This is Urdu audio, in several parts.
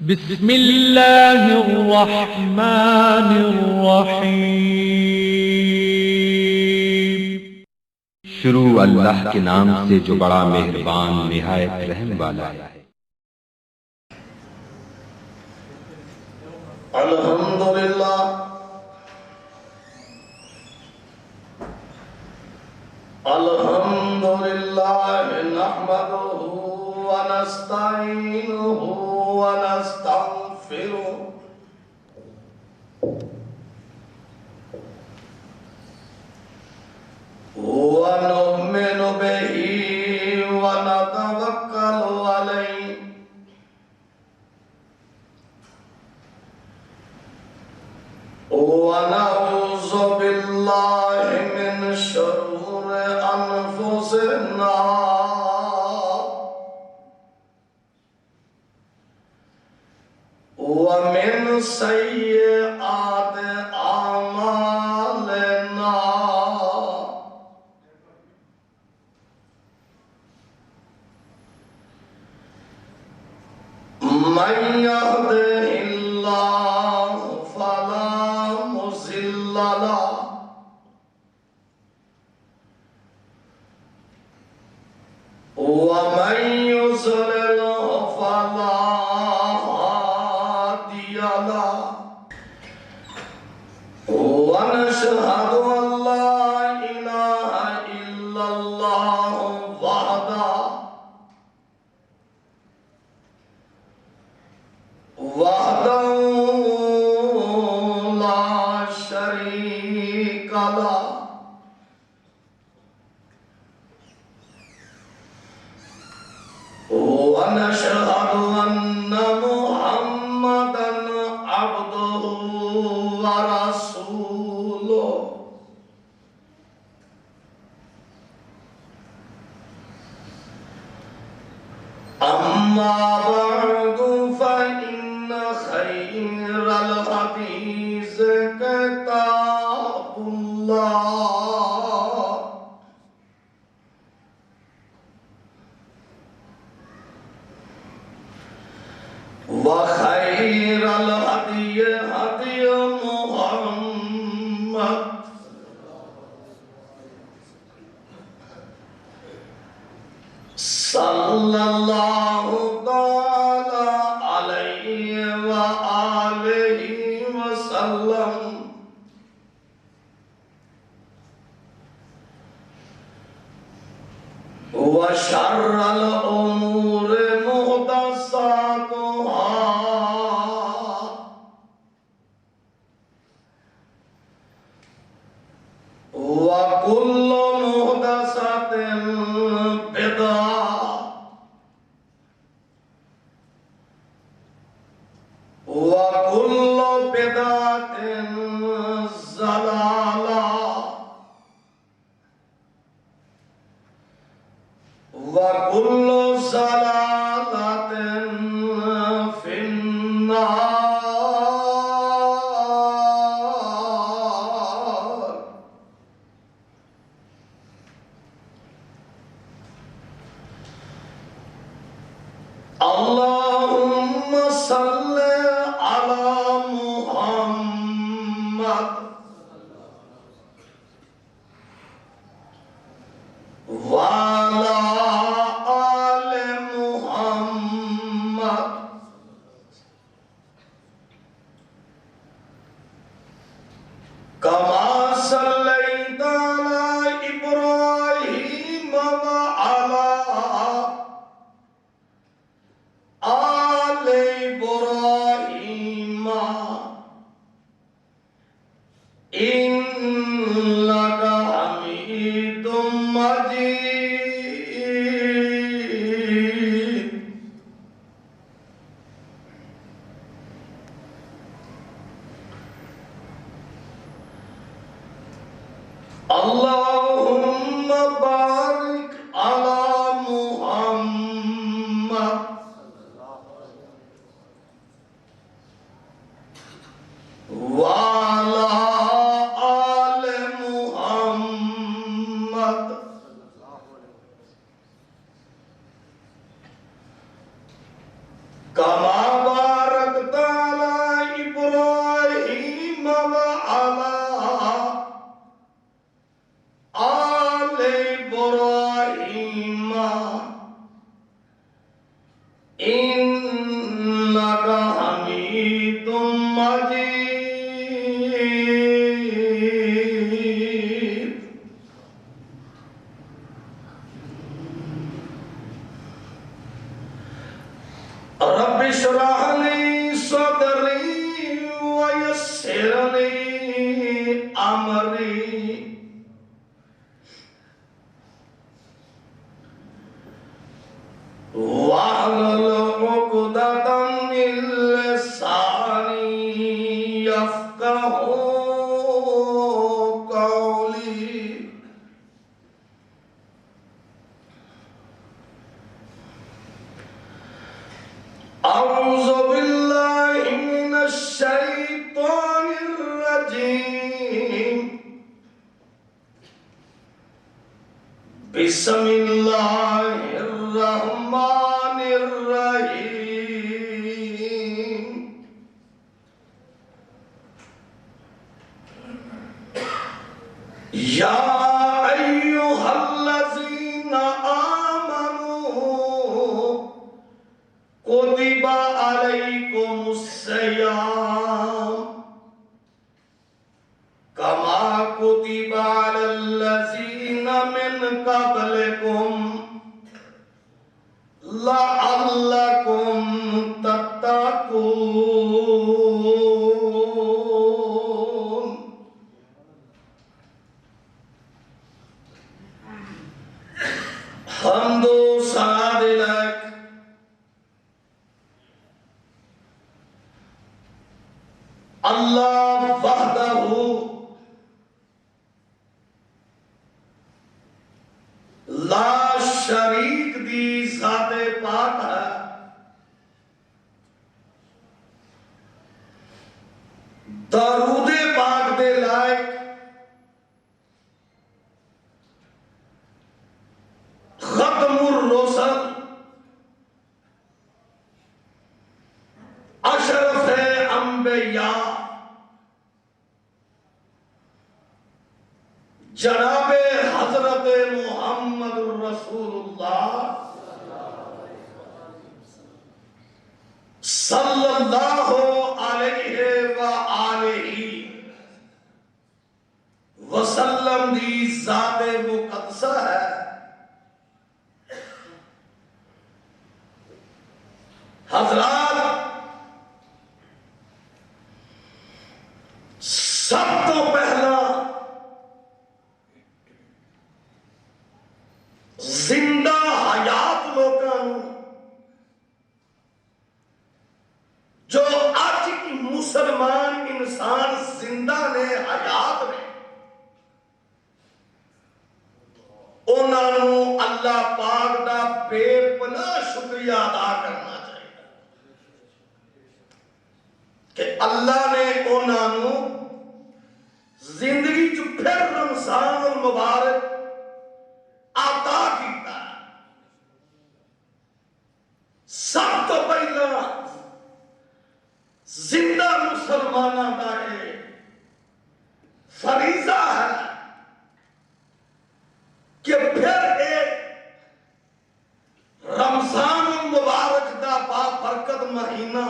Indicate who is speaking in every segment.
Speaker 1: بسم اللہ الرحمن الرحیم۔
Speaker 2: شروع اللہ کے نام سے جو بڑا مہربان نہایت رحم والا ہے۔
Speaker 3: الحمدللہ نحمده ونستعینه ونستغفره ونؤمن به ونتوکل علیه ونعوذ بالله من شرور أنفسنا ومن سيئات أعمالنا من يهده الله فلا مضل له ومن يضلل فلا هادي له ونشهد أن لا إله إلا الله وحده لا شريك له ونشهد أن محمدًا عبده ورسوله أما بعد فإن خير الحديث كتاب الله وخير الهدي هدي محمد صلى الله تعالى عليه وآله وسلم وشر الأمور محدثاتها وكل محدثة بدعة وكل بدعة ضلالة وكل ضلالة في النار۔ اللهم صل على محمد وعلى آل إنك حميد مجيد. رب اشرح لي صدري ويسر لي أمري واحلل عقدة من لساني يفقهوا قولي. أعوذ بالله من الشيطان الرجيم. بسم الله الرحمن الرحيم. يا أيها الذين آمنوا كتب عليكم الصيام كما كتب على الذين من قبلكم لعلكم تتقون. حمد و ثنا لك اللہ وحدہ لا شریک دی ذات پاک ہے. درود پاک دے لائق ختم الرسل اشرف انبیاء جناب حضرت محمد رسول اللہ صلی اللہ علیہ وآلہ وسلم دی ذات مقدسہ ہے. حضرات سب تو پہلا زندہ حیات لوگوں جو اج مسلمان انسان زندہ نے حیات نے انہوں اللہ پاک دا بے پناہ شکریہ ادا کرنا چاہیے کہ اللہ نے انہوں زندگی جو پھر رمضان المبارک عطا کیتا. سب تو پہلا زندہ مسلمانوں کا یہ فریضہ ہے کہ پھر ایک رمضان المبارک دا بابرکت مہینہ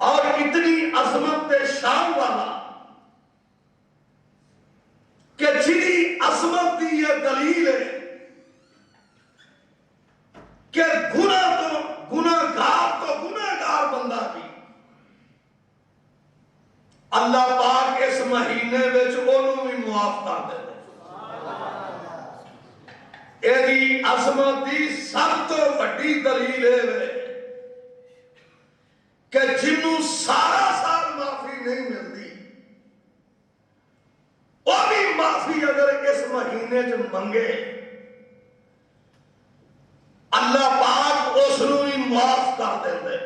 Speaker 3: اور اتنی عظمت شان والا کہ جنی عظمت دی یہ دلیل ہے کہ گناہگار بندہ بھی اللہ پاک اس مہینے وچ انہوں بھی معاف کر دے. ایدی عظمت دی سب تو بڑی دلیل ہے کہ جنوں سارا سال معافی نہیں ملتی وہ بھی معافی اگر اس مہینے چ منگے اللہ پاک اس نوں بھی معاف کر دے.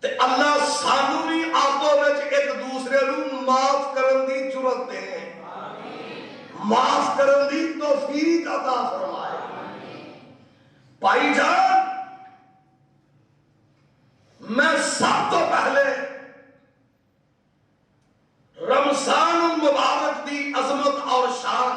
Speaker 3: تے اللہ سانو بھی آپو وچ ایک دوسرے نوں معاف کرن دی جرأت دے, معاف کرن دی توفیق عطا فرمائے. بھائی جان میں سب تو پہلے رمضان المبارک دی عظمت اور شان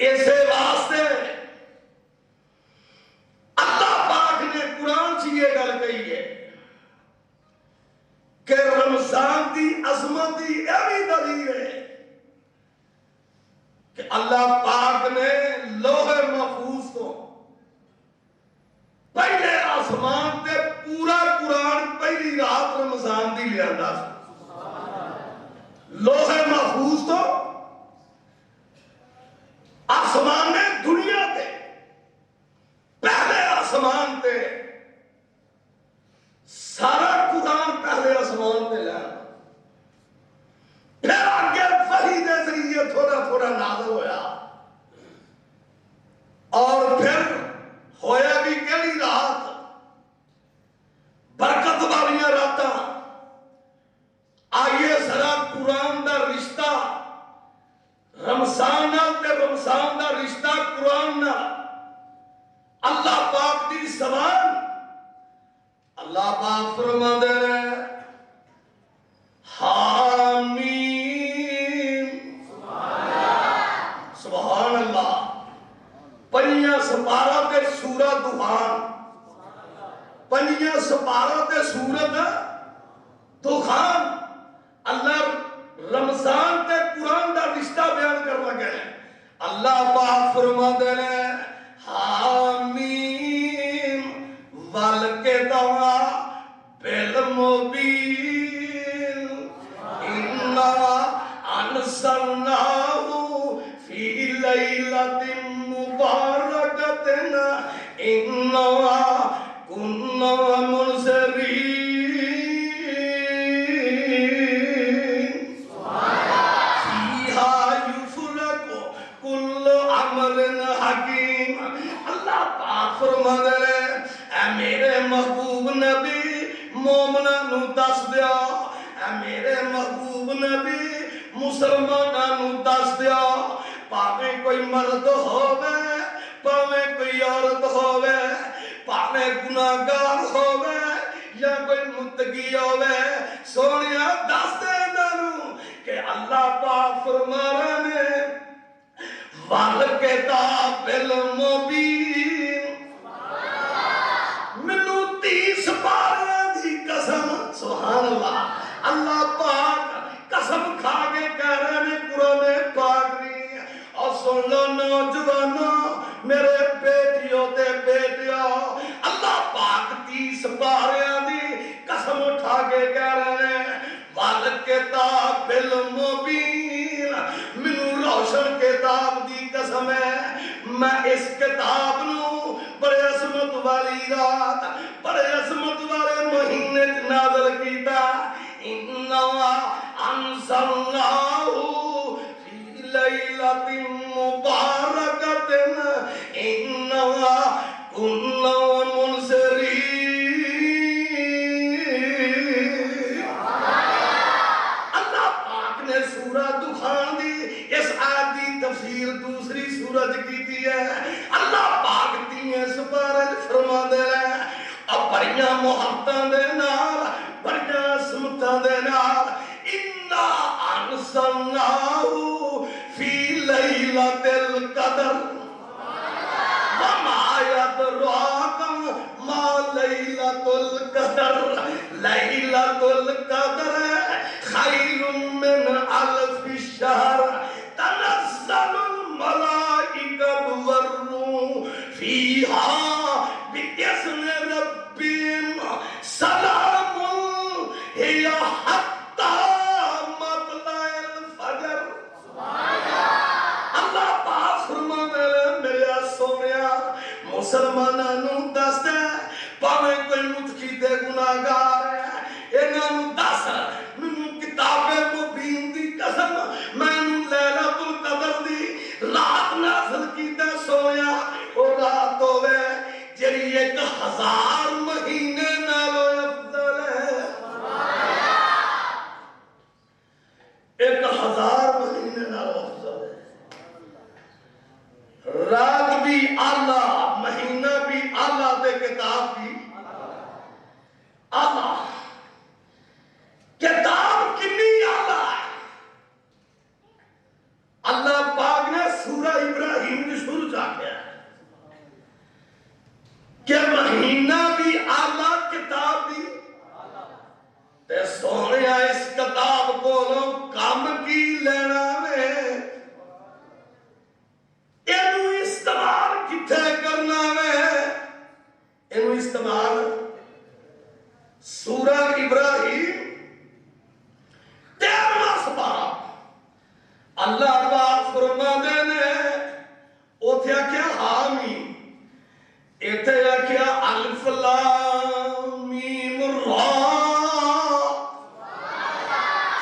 Speaker 3: اسے واسطے اللہ پاک نے قرآن سے یہ گل کہی ہے کہ رمضان کی عظمت کی یہ بھی دلیل ہے کہ اللہ پاک نے لوح محفوظ کو پہلے آسمان تے پورا قرآن پہلی رات رمضان دی لے آندا لوح محفوظ تو آسمان نے دنیا تے پہلے آسمان تے سارا قرآن پہلے آسمان تے لے پھر آگے وحی دے ذریعے تھوڑا تھوڑا نازل ہویا اور پھر ہویا بھی کیڑی رات برکت والیاں راتاں آئیے ذرا قرآن دا رشتہ رمضان نال تے رمضان دا رشتہ قرآن نال اللہ پاک دی زبان اللہ پاک فرماندے نے حامیم سبحان اللہ پنجیاں سپارہ تے سورہ دخان پنجیاں سپارہ تے سورت دخان اللہ رمضان تے قرآن دا رشتہ بیان کر لگے اللہ پاک فرماندے نے حامیم والکتاب بالمبین انا انزلناہ فی لیلۃ مبارکۃ انا کنا منذرین حکیم اللہ پاک فرماندے نے اے میرے محبوب نبی مومناں نو دس دیا اے میرے محبوب نبی مسلماناں نو دس دیا پاویں کوئی مرد ہووے پاویں کوئی عورت ہووے پاویں گناہگار ہووے یا کوئی متقی ہووے سونیا دس دے انہاں کہ اللہ پاک فرما رہے نے والکتاب المبین منو 30 پاروں دی قسم سبحان اللہ اللہ پاک قسم کھا کے کہہ رہے نے قرآن پاک نہیں اور سن لو نوجوانوں میرے بیٹیوں تے بیٹیوں اللہ پاک 30 پاروں دی قسم اٹھا کے کہہ رہے ہیں والکتاب المبین منو روشن کتاب دی قسم ہے میں اس کتاب نو بڑے عظمت والی رات بڑے عظمت والے مہینے نازل کیتا انا انزلناہ فی لیلۃ مبارکۃ انا کنا منذرین سورہ دخان دی اس آیت دی تفسیر دوسری سورج کی دی ہے اللہ پاک دیئے سپارج فرما دے رہے اب بڑیاں محبتاں دے نال بڑیاں عظمتاں دے نال انا انزلناہ فی لیلۃ القدر وما یدراک ما لیلۃ القدر لیلۃ القدر خیر من الف الشہر تنزل الملائکۃ والروح فیہا بإذن ربہم سلام ہی حتی مطلع الفجر اللہ پاک فرماندے میرے سونیا مسلماناں نو دس دے پاویں کوئی متقی تے گناہگار ہے انہاں نو دس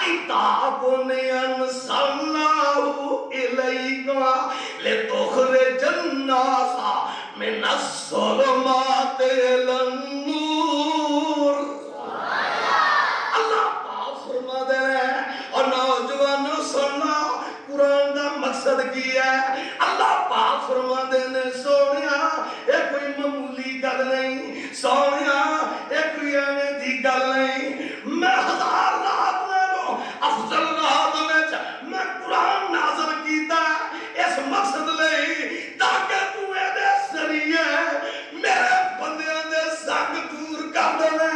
Speaker 3: کتاب انزلناہ الیک لتخرج الناس من الظلمات الی النور. اللہ پاک فرما دے رہے ہیں اور نوجوانوں سننا قرآن دا مقصد کی ہے. اللہ پاک فرما دے نے سونیا یہ کوئی معمولی گل نہیں, سونیا یہ کوئی ایویں دی گل نہیں. میں ہزار رات میں افضل رات میں قرآن نازل کیتا اس مقصد لئی تاکہ تو دے ذریعے میرے بندیاں دے سنگ دور کر دے,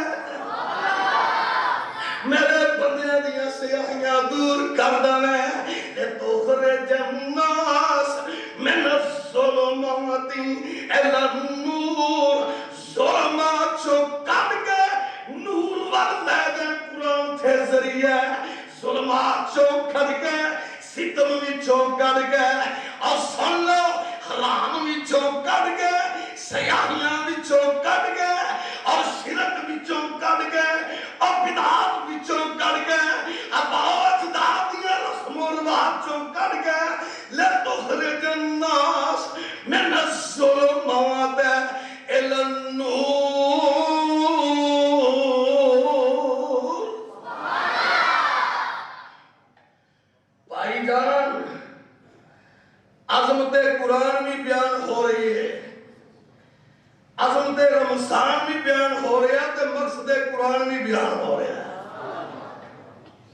Speaker 3: میرے بندیاں دیاں سیاہیاں دور کر دے. لتخرج الناس من الظلمات الی النور. ظلمات چو کٹ کے نور وال لے دے قرآن تھے ذریعے. ظلمات چو کٹ کے ستم وچوں کٹ کے اور سن لو حرام وچوں کٹ کے سیاہیاں وچوں کٹ کے اور شرک وچوں کٹ کے اور بدعات وچوں کٹ کے اباؤ اجداد دیاں رسم و رواج چوں کٹ کے لتخرج الناس من الظلمات الی النور. بھائی جان عظمت قرآن بھی بیان ہو رہی ہے, عظمت رمضان بھی بیان ہو رہا ہے, تو مقصد قرآن بھی بیان ہو رہا ہے.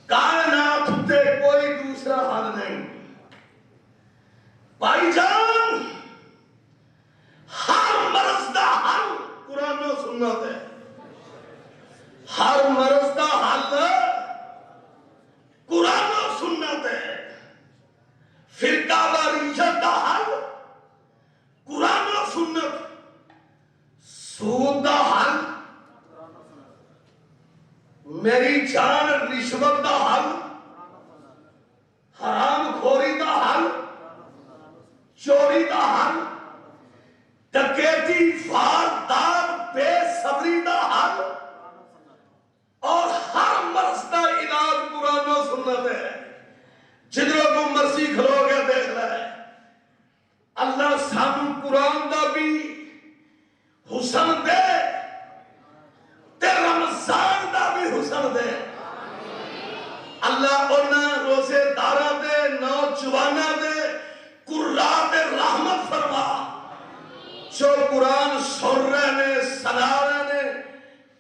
Speaker 3: کائنات تے کوئی دوسرا حل نہیں. بھائی جان ہر مرض دا حل قرآن و سنت ہے. ہر مرض دا حل قرآن و سنت ہے. فرقہ واریت دا حل قرآن و سنت. سود دا حل, میری جان رشوت دا حل, حرام خوری دا حل, چوری دا حل, ڈکیتی واردات بے صبری دا حل, اور ہر مرض دا علاج قرآن و سنت ہے. جدھر کو مرضی کھلو گیا دیکھ رہا ہے. اللہ سب قرآن دا بھی حسن دے تے رمضان دا بھی حسن دے. اللہ انہاں روزے داراں دے نوجواناں دے قرآن دے رحمت فرما جو قرآن سن رہے نے, سنا رہے نے,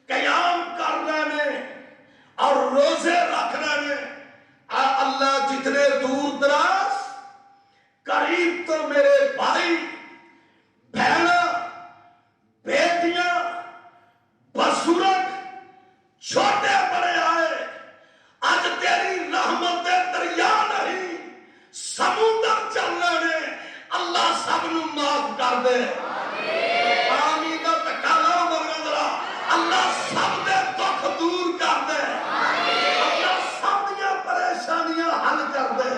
Speaker 3: قیام کر رہے نے اور روزے رکھ رہے نے. اللہ جتنے دور دراز قریب تو میرے بھائی بہناں بیٹیاں بزرگ چھوٹے بڑے آئے, آج تیری رحمت دے دریا نہیں سمندر چل رہے نے. اللہ سب نو معاف کر دے. آمین دا تکالا مرنا ذرا. اللہ سب دے دکھ دور کر دے. اللہ سب دیاں پریشانیاں حل کر دے.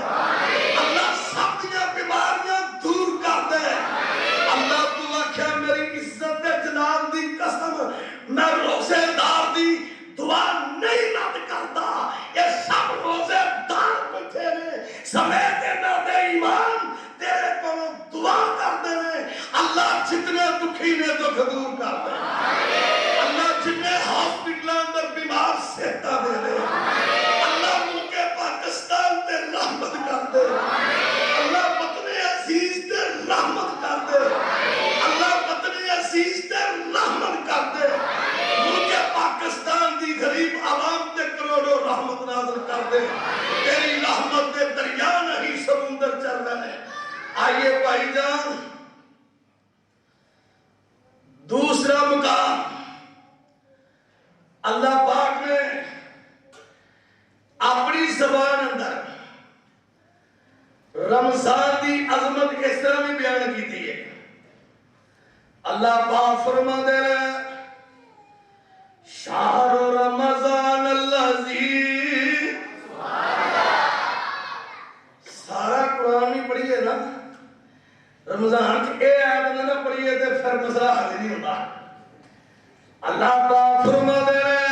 Speaker 3: اللہ سب دیاں بیماریاں دور کر دے. اللہ تو آکھے میری عزت دے جلال دی قسم میں روزے دار دی دعا نہیں رد کرتا. یہ سب روزے دار بیٹھے نے سمیت نہ دے ایمان تیرے کو دعا کر دے. اللہ جتنے دکھی نے دکھ دور کر دے. اللہ جتنے ہاسپٹل اندر بیمار صحت دے دے. اللہ ملک پاکستان تے رحمت کر دے. اللہ وطن عزیز تے رحمت کر دے. اللہ وطن عزیز تے رحمت کر دے. ملک پاکستان دی غریب عوام تے کروڑوں رحمت نازل کر دے. تیری رحمت دے دریا نہیں سمندر چل رہے ہیں. آئیے بھائی جان دوسرا مقام اللہ پاک نے اپنی زبان اندر رمضان دی عظمت اس طرح بھی بیان کی تھی ہے. اللہ پاک فرما دے رہے شہر رمضان الذی. سارا قرآن بھی پڑھیے نا, رمضان کی اے آیت نہ پڑھیے تو پھر مسئلہ حل نہیں ہوتا. اللہ پاک فرما دے رہے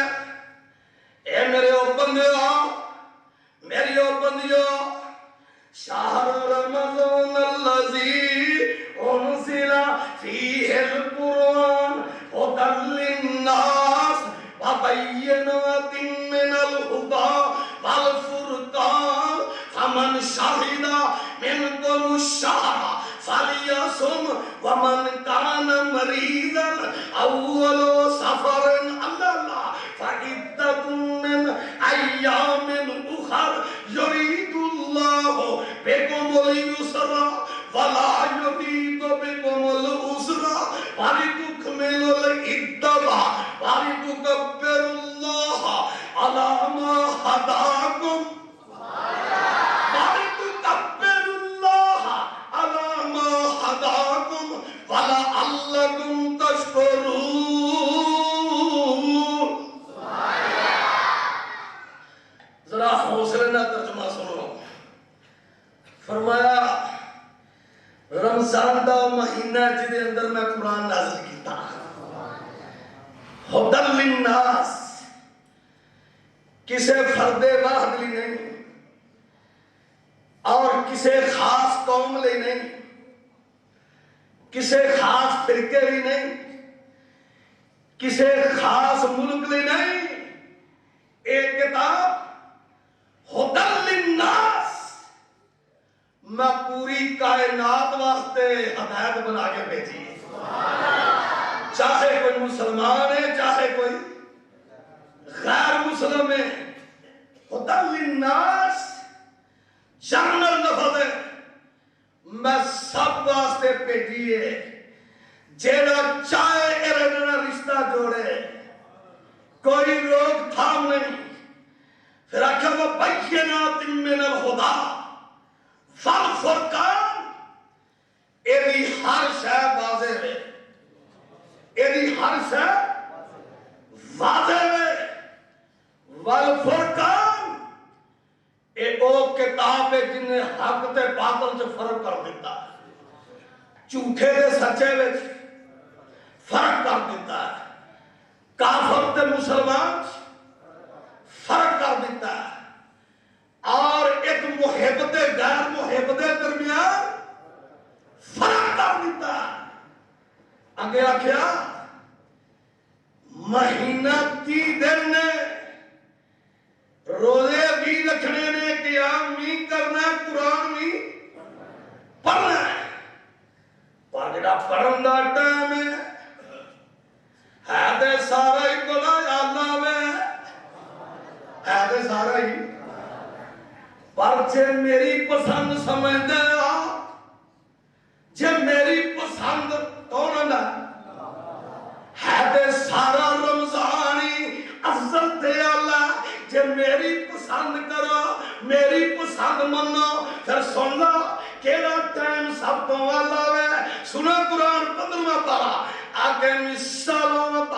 Speaker 3: اے میرے او بندے شهد منكم الشهر فليصم ومن كان مريضا أول سفر الله فعدة من أيام أخر يريد الله بكم اليسر ولا يريد بكم العسر ولتكملوا العدة ولتكبروا الله على ما هداكم ولتكبروا الله على ما هداكم ولعلكم تشكرون. ذرا حوصلے نہ ترجمہ سنو. فرمایا رمضان دا مہینہ جدے اندر میں قرآن نازل کیتا ہدی للناس کسے فرد واحد لی نہیں اور کسے خاص قوم لی نہیں کسے خاص فرقے لی نہیں کسے خاص ملک لی نہیں. ایک کتاب ہدی للناس میں پوری کائنات واسطے ہدایت بنا کے بھیجی ہے. چاہے کوئی مسلمان ہے چاہے کوئی غیر مسلم ہے. ہدی للناس جنرل لفظ ہے میں سب واسطے بھیجی ہے. جیڑا چاہے ارادہ رشتہ جوڑے کوئی روک تھام نہیں. پھر آخر وہ بینات من الہدی والفرقان ایدی ہر شے واضح ہے ایدی ہر شے واضح ہے. والفرقان ایک او کتاب ہے جن نے حق تے باطل سے فرق کر دیتا ہے جھوٹے دے سچے وچ فرق کر دیتا ہے کافر تے مسلمان فرق کر دیتا ہے اور ایک محب تے غیر محب دے درمیان فرق کر دیتا ہے. اگے آخیا مہینہ 30 دن نے روزے بھی رکھنے نے قیام بھی کرنا قرآن بھی پڑھنا ہے. پر جڑا پڑھن دا ٹائم ہے تے سارا ہی بڑا اللہ ہے تے سارا ہی پر جے میری پسند سمجھ دے جے میری پسند کون ہے تے سارا رمضانی افضل تے اللہ. جے میری پسند کرو میری پسند منو پھر سن لو کیڑا ٹائم سب تو والا ہے. سنا قرآن 15واں پارہ اقم الصلاۃ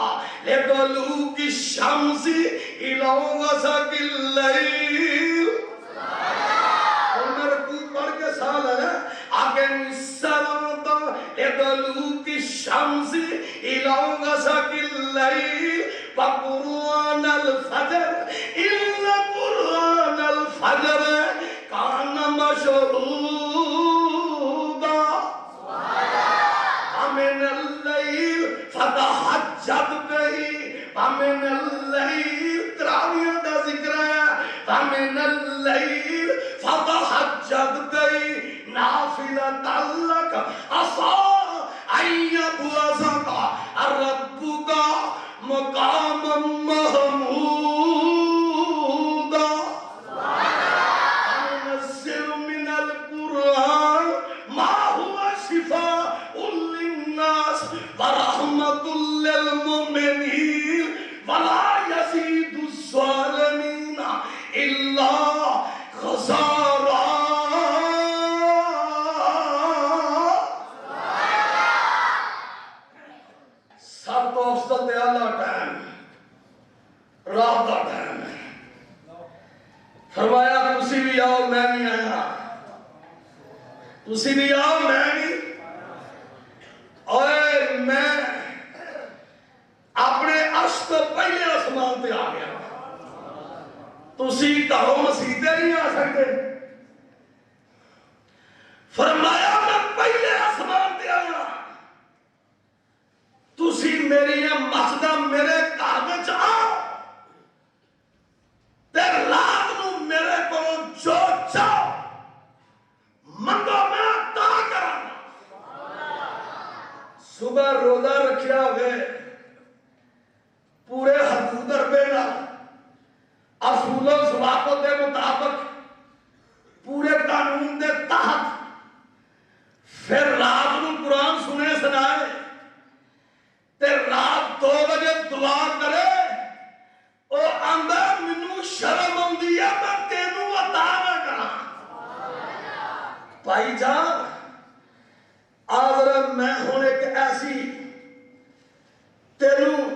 Speaker 3: لدلوک الشمس الی غسق اللیل. پڑھ کے سال ہے اقم الصلاۃ لدلوک الشمس الی غسق اللیل وقرآن الفجر ان قرآن الفجر کان مشہودا ومن اللیل فتہجد بہ ومن اللیل تراویح کا ذکر ہے ومن اللیل فتہجد بہ نافلۃ لک عسیٰ ان یبعثک ربک مقاما محمودا. وننزل من القرآن ما هو شفاء للناس ورحمة للمؤمنين ولا يزيد الظالمين إلا خسارا. سب تو افضل دے اللہ ٹائم رات کا ٹائم ہے. فرمایا تسی بھی آؤ میں نہیں آیا تسی بھی آؤ میں نہیں اور میں اپنے عرش تو پہلے آسمان پہ آ گیا. تسی کہو مسیحے نہیں آ سکتے. فرمایا میں پہلے آسمان پہ آیا تسی میری مسجد میرے کعبے چ آؤ تے رات نو میرے کو جو چاہو بھائی جان آج میں ہوں ایک ایسی تینوں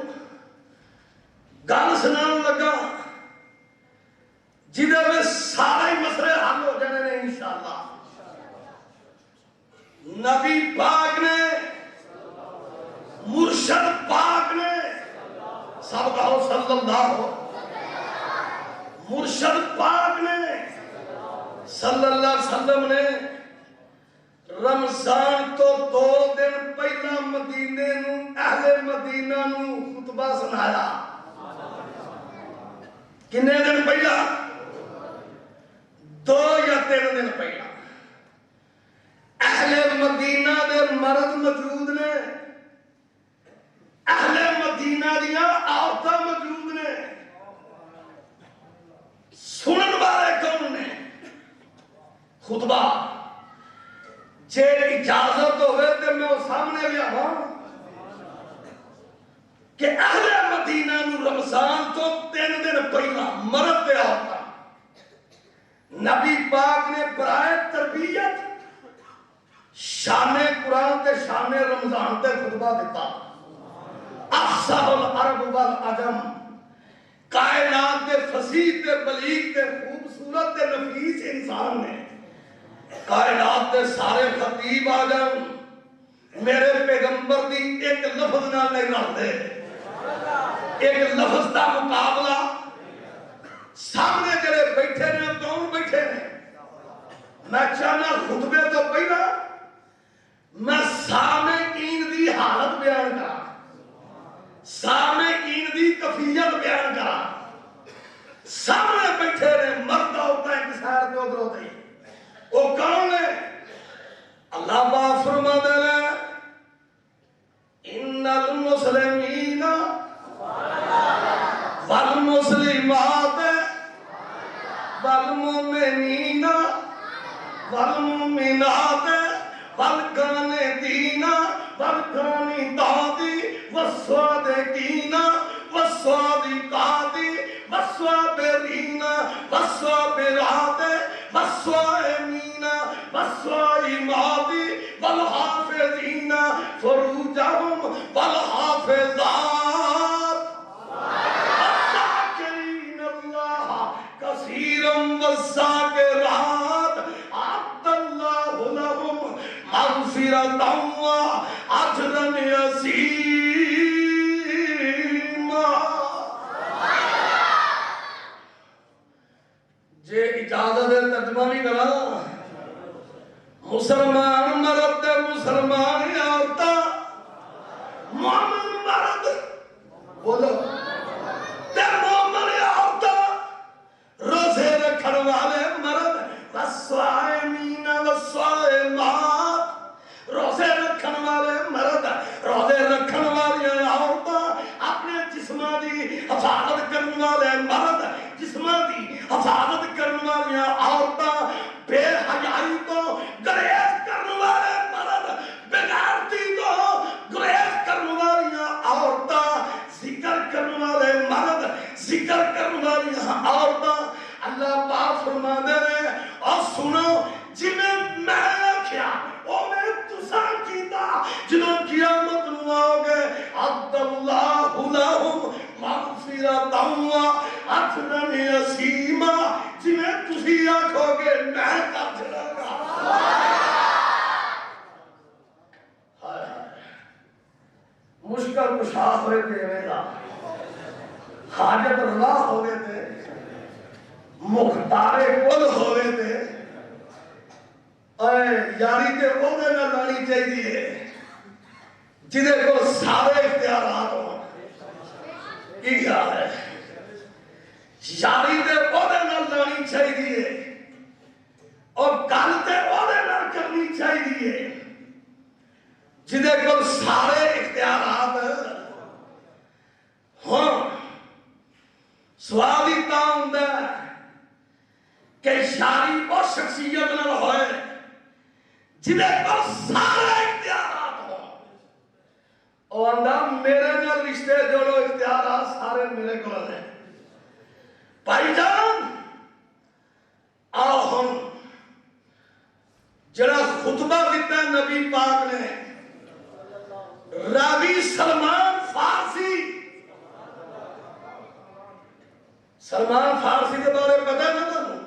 Speaker 3: گل سنان لگا جہاں میں سارے مسئلے حل ہو جانے نے انشاءاللہ۔ نبی پاک نے مرشد پاک نے سب کہو صلی اللہ، مرشد پاک نے صلی اللہ علیہ وسلم نے رمضان تو 2 دن پہلا مدینے نو اہل مدینہ نو خطبہ سنایا۔ کنے دن پہلا؟ 2 یا 3 دن پہلا۔ اہل مدینہ دے مرد موجود نے، اہل مدینہ دیا عورتاں موجود نے، سنن والے کون نے؟ خطبہ جے اجازت ہوئے تو میں وہ سامنے لیا کہ اہل مدینہ نو رمضان تو 3 دن پہلا مرد تے عورتاں نبی پاک نے برائے تربیت شان قرآن تے شان رمضان تے خطبہ دیتا۔ افصح العرب والعجم، کائنات دے فصیح تے بلیغ تے خوبصورت تے نفیس انسان نے کائنات دے سارے خطیب آ جان میرے پیغمبر دی ایک لفظ نہ نہیں رہتے، ایک لفظ دا مقابلہ سامنے جڑے بیٹھے نے کون بیٹھے نے؟ میں چاہنا خطبے تو پہلا میں سامعین دی حالت بیان کرا، سامعین دی کفیت بیان کرا۔ سامنے بیٹھے نے مرد ہوتا ہے ایک سائر پہ ادھر ہوتا ہے، وہ کون ہے؟ اللہ پاک فرما دے رہے ان المسلمین والمسلمات والمؤمنین والمؤمنات والقانتین والقانتات والصادقین والصادقات والصابرین والصابرات والصائمین والصائمات والحافظین فروجہم والحافظات والذاکرین اللہ کثیرا والذاکرات اعد اللہ لہم مغفرۃ واجرا عظیما۔ جے اجازت ہے ترجمہ بھی کرا، مسلمان مرد مسلمان عورتاں مومن مرد بولو تے مومن عورتاں روزے رکھن والے مرد والصائمین والصائمات، روزے رکھن والے مرد روزے رکھن والی عورتاں، اپنے جسماں دی حفاظت کرن والے مرد جسماں دی حفاظت کرن والی عورتاں، بے حیائی تو گریز کرن والے مرد بغیرتی تو گریز کرن والی عورتاں، ذکر کرن والے مرد ذکر کرن والی عورتاں۔ اللہ پاک فرما دے رہے اور سنو جنہیں میں کیا وہ میں تساں کیتا جنہوں قیامت نو آؤ گے عبد اللہ لہم مغفرۃ واجرا عظیما، جنہیں تسی آکھو گے میں کر چڑھا گا۔ مشکل کشا ہوئے تھے میرا حاجت روا ہوئے تھے مختار کل ہوئے تھے، یاری تے عہدے نہ لانی چاہیے جنہیں کو سارے اختیارات ہوں۔ کی خیال ہے؟ یاری تے عہدے نہ لانی چاہیے اور گل تے عہدے نہ کرنی چاہیے جنہیں کو سارے اختیارات ہوں۔ سوال ہی تا ہوندا ہے کہ یاری اور شخصیت نہ ہوئے جنہیں پر سارے اختیارات ہوں، اور اندھا میرے نال رشتے جوڑو اختیارات سارے میرے کو ہیں۔ بھائی جان آؤ ہم جڑا نبی پاک نے راوی سلمان فارسی کے بارے پتا نا تمہیں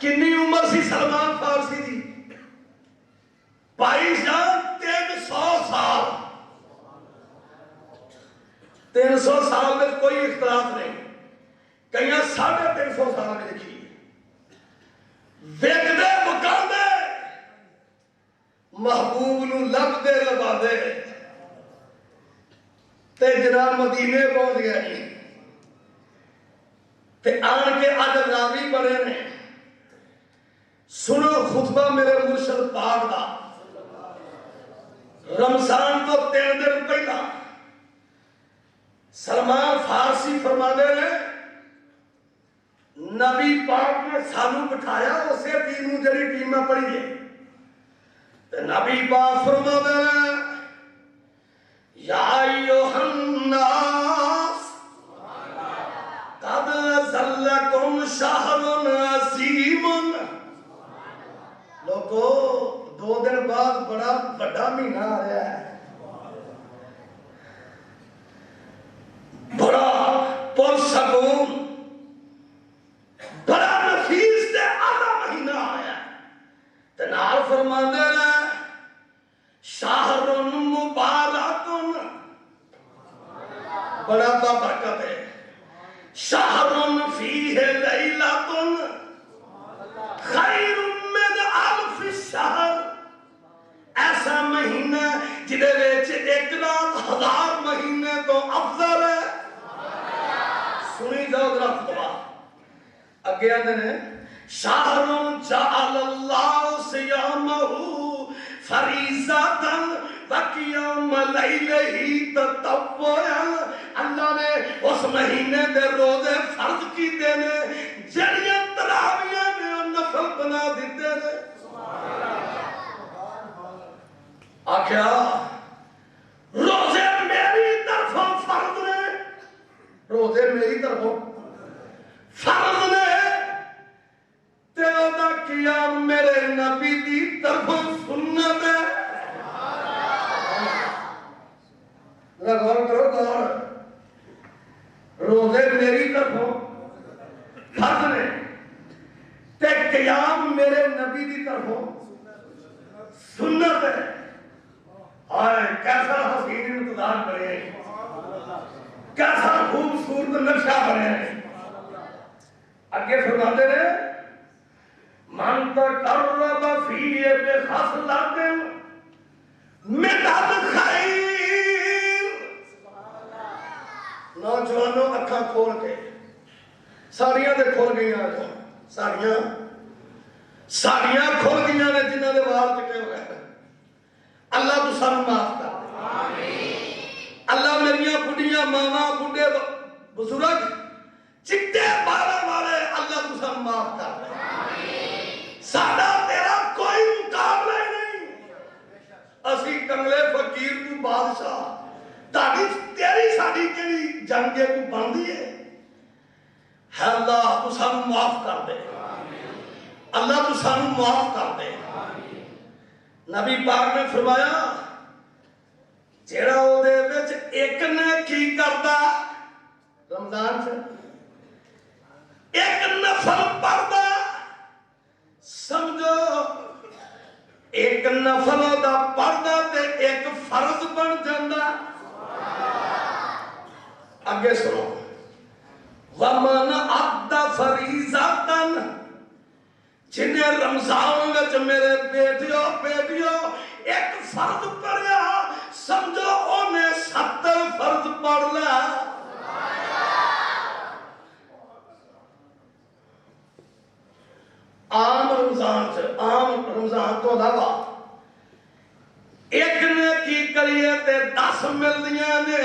Speaker 3: کنی عمر سی سلمان فارسی دی؟ بھائی جان 300 سال 300 سال میں کوئی اختلاف نہیں، کئی 350 سال میں لکھی ویکدے مکاندے محبوب نو لبدے لبادے تے جناب مدینے پہنچ گیا نہیں تے آن کے اج راوی بڑے نے۔ سنو خطبہ میرے مرشد پاک دا رمضان تو 3 دن پہلا سلمان فارسی فرما دے رہے نبی پاک نے سانو بٹھایا اسے ٹیم جڑی ٹیم میں پڑھی ہے تے نبی پاک فرما دے رہے یا ایھا الناس قد ظلکم شہر عظیم، لوگو 2 دن بعد بڑا بڑا مہینہ آ رہا ہے، بڑا پرسکون بڑا نفیس تے آدھا مہینہ آیا تے نال فرماندے نے شہر مبارک، بڑا بابرکت ہے، شہر فیہ لیلۃ خیر من 1000 شہر، ایسا مہینہ جدے وچ ایک رات 1000 مہینے تو افضل ہے۔ سنی جاؤ ذرا خطبہ اگے آتے ہیں شہر جعل اللہ صیامہ فریضۃ وقیام لیلہ تطوعا، اللہ نے اس مہینے دے روزے فرض کیتے نے جڑیاں تراویاں نے نفل بنا دیتے نے۔ آخیا روزے میری طرفوں فرض نے، روزے میری طرفوں فرض نے تے ودا قیام میرے نبی دی طرفوں سنت ہے۔ غور کرو غور، روزے میری طرفوں فرض نے تے قیام میرے نبی دی طرفوں سنت ہے۔ آئے کیسا حسین انتظار بنے، کیسا خوبصورت نقشہ بنے۔ اگے فرماتے ہیں من تقرب فی بخصلۃ من الخیر، نوجوانوں اکھاں کھول کے ساڑیاں دے کھول گئی آج، ساڑیاں کھول گئی نے جنہاں دے وال چٹے ہو گئے، اللہ تو سانو معاف کر دے۔ اللہ میریاں بڑھیاں ماواں بڑھے بزرگ چٹے بالوں والے اللہ تو سانو معاف کر دے۔ ساڈا تیرا کوئی مقابلہ ہی نہیں، اسی کنگلے فقیر تو بادشاہ، تیری ساڈی کیڑی جنگ ہے تو بندی ہے۔ اللہ تو سانو معاف کر دے، اللہ تو سانو معاف کر دے۔ نبی پاک نے فرمایا جیڑا او دے وچ ایک نیکی کردا رمضان سے ایک نفل پڑھدا، سمجھو ایک نفل دا پڑھدا تے ایک فرض بن جاندا۔ اگے سنو وَمَنْ عَدَّ فَرِيضَةً، جنہیں رمضان وچ میرے بیٹیوں ایک فرض پڑھیا، سمجھو انہیں 70 فرض پڑھ لیا۔ عام رمضان تو علاوہ ایک نے کی کریے تے 10 ملدیاں نے،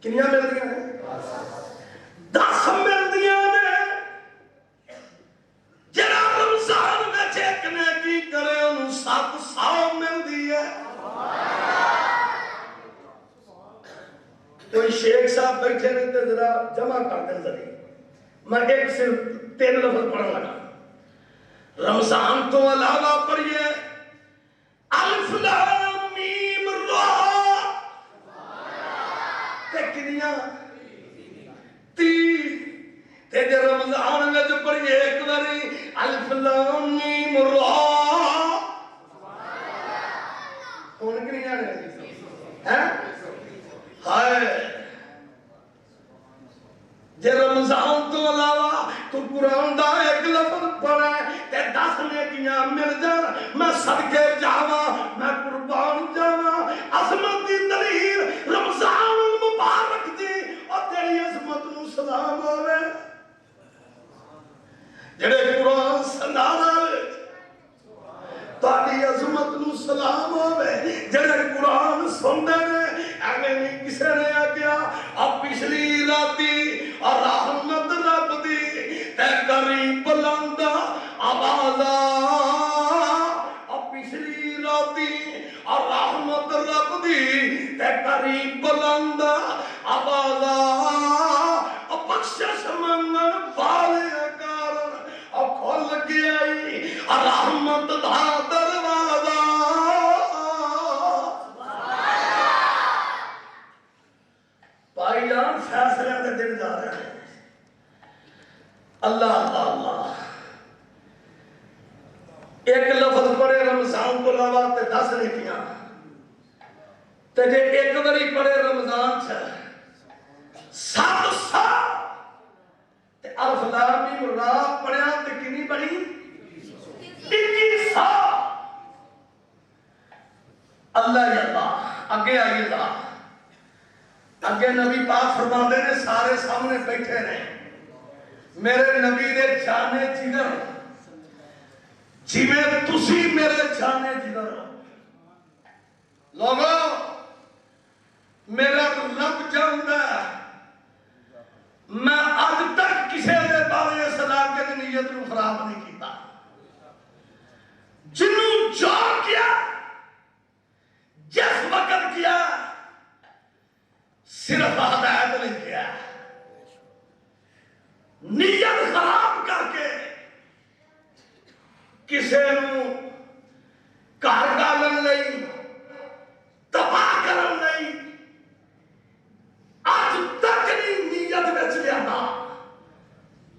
Speaker 3: کنیاں ملدیاں نے؟ 10 ملدیاں نے۔ جڑا رمضان وچ ایک نے کی کرے انہوں 700 ملدی ہے۔ کوئی شیخ صاحب بیٹھے نے تے ذرا جمع کر دیں ذریعے، میں ایک صرف 3 لفظ پڑھنے لگا۔ رمضان تو علاوہ پڑھیے الف لام میم را تے کنیاں 30 تے جے رمضان وچ پڑھیے ایک باری الف لام میم را ہن کنیاں نے ہیں ہائے جے رمضان تو علاوہ تو قرآن دا ایک لفظ پڑھے تے 10 نیکیاں مل جان میں صدقے جاواں میں قربان جاواں عظمت دی دلیل رمضان المبارک دی اور تیری عظمت نو سلام ہوے جڑے قرآن سنانا تاری عظمت نو سلام ہوے جڑے قرآن سنتے نے ایویں نہیں کسے نے آگیا اب پچھلی راتی اور رحمت رب دی تے کری بلند آواز اب پچھلی راتی اور رحمت رب دی تے کری بلند آواز اب بخشش منگن والے کارن اب کھل گئی اور رحمت دا دروازہ بھائی جان فیصلے کے دن جا رہے ہیں اللہ اللہ اللہ ایک لفظ پڑھے رمضان کو علاوہ تے 10 نیکیاں تے جے ایک باری پڑھے رمضان چ 7 سال تے الف لام میم را پڑھیا تے کنی بڑی 21 سال اللہ یا اللہ اگے آئیے اللہ اگے نبی پاک فرماندے نے سارے سامنے بیٹھے رہے میرے نبی دے جانے جگر جی میں تسی میرے جانے جگر لوگو میرا رب جاندا میں آج تک کسی دے بارے صلاح کے نیت نو خراب نہیں کیتا جنوں جو کیا جس وقت کیا صرف ہدایت نہیں کیا نیت خراب کر کے کسے نو گھر ڈالن نہیں تباہ کرن نہیں آج تک نہیں نیت وچ لیا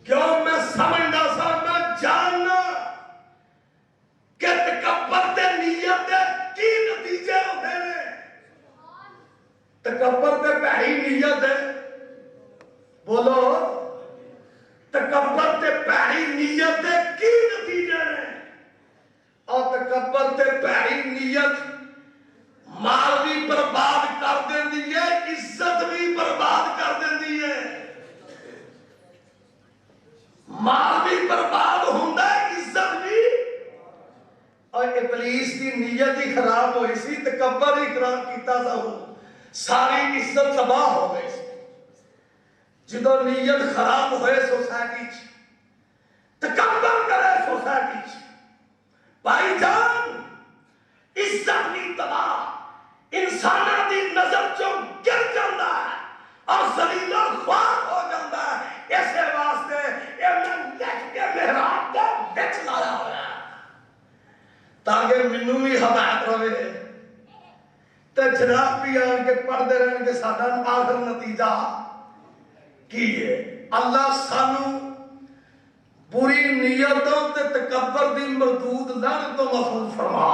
Speaker 3: کیوں میں سمجھدا سا میں جاننا کہ تکبر تے نیت دے کی نتیجے ہوندے نے تکبر تے پیڑی نیت ہے بولو تکبر تے پیڑی نیت دے کی نتیجے نے اور تکبر تے پیڑی نیت مال بھی برباد کر دیندی ہے عزت بھی برباد کر دیندی ہے مال بھی برباد ہوندا ہے عزت بھی اور ابلیس دی نیت ہی خراب ہوئی سی تکبر ہی خراب کیتا سا وہ ساری عزت تباہ ہو گئی جدو نیت خراب ہوئے سوسائٹی تکبر کرے سوسائٹی بھائی جان عزت بھی تباہ انسانہ دی نظر چوں گر جاندہ ہے اور ذلیل و خوار ہو جاندہ ہے ایسے واسطے یہ میں لکھ کے محراب کا بچ لایا ہوا ہے تاکہ منو بھی ہدایت رہے تے جناب بھی آن کے پڑھتے رہنے کے ساتھ آخر نتیجہ کی ہے اللہ سانو بری نیتوں تے تکبر دی مردود لعنت تو محفوظ فرما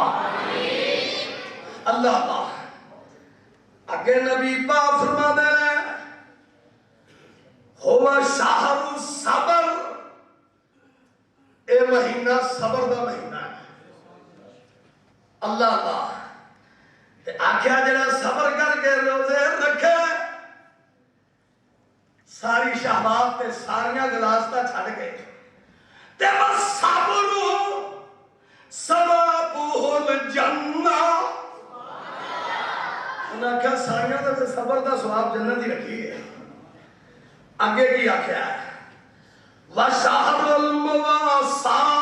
Speaker 3: اللہ اللہ اگے نبی پاک فرما دے ہوا شہر الصبر اے مہینہ صبر دا مہینہ ہے اللہ اللہ آخیا جڑا صبر کر کے روزے رکھے ساری شہوات تے ساریاں گلاستا چھڑ کے تے بس صبر ثوابہ الجنہ انہاں آخیا ساریاں تے صبر دا ثواب جنت ہی رکھی ہے اگے کی آخیا وشہر المواسات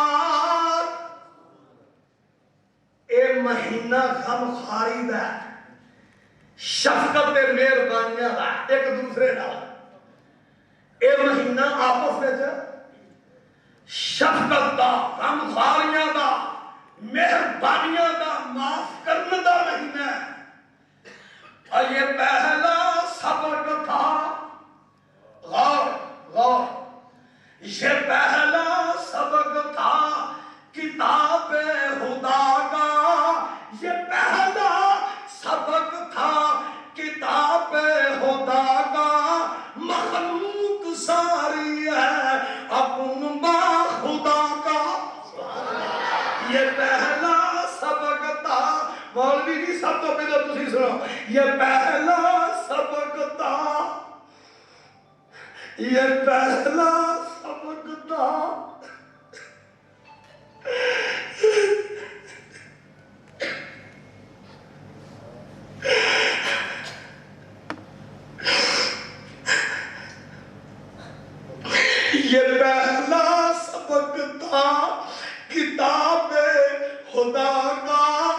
Speaker 3: اے مہینہ غم خاری دا شفقت تے مہربانیاں دا ایک دوسرے نال اے مہینہ آپس وچ شفقت دا، غمخواریاں دا، مہربانیاں دا، معاف کرنے دا مہینہ ہے۔ اور یہ پہلا سبق تھا، غور غور، یہ پہلا سبق تھا کتاب خدا کا، یہ پہلا سبق تھا کتاب خدا کا، مخلوق ساری ہے اپن با خدا کا، یہ پہلا سبق تھا۔ مولوی جی سب تو پہلے تسی سنو، یہ پہلا سبق تھا، یہ پہلا سبق تھا، یہ پہلا سبق تھا کتاب خدا کا،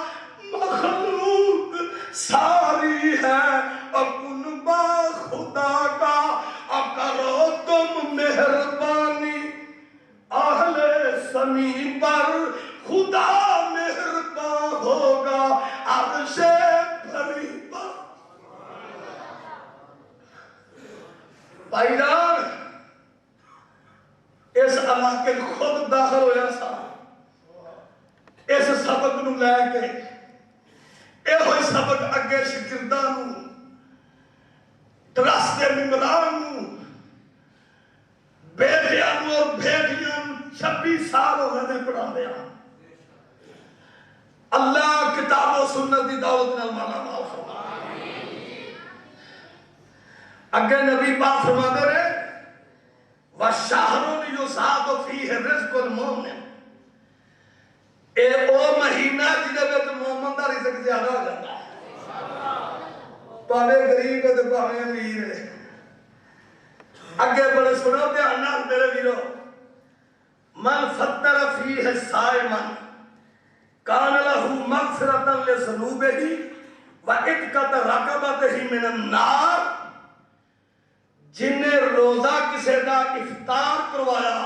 Speaker 3: مخلوق ساری ہے اپن با خدا کا، اب کرو تم مہربانی اہل زمین پر، خدا مہربان ہوگا عرش بھری پر۔ بھائی جان اس علاقے خود داخل ہویا سا، اس سبق نو لے کے، اے ہوئی سبق اگے شاگرداں نو، راستے ممبران نو، بیٹیاں نو اور بیٹیاں نو 26 سال ہو گئے پڑھا دیا۔ اللہ کتاب و سنت دی دعوت نال مالا مال فرما۔ اگے نبی پاک فرما دے رہے وَشَهْرٌ يُصَادُ فِيهِ رِزْقُ الْمُؤْمِنِ، اے او مہینہ جدے وچ مومن دا رزق زیادہ ہو جاتا ہے، پاوے غریب ہے تے پاوے امیر ہے۔ اگے بڑے سنو دھیان نال میرے ویرو، من فطر فیہ صائما کان لہ مغفرۃ لذنوبہ وعتقۃ رقبتہ من النار، جن نے روزہ کسے دا افطار کروایا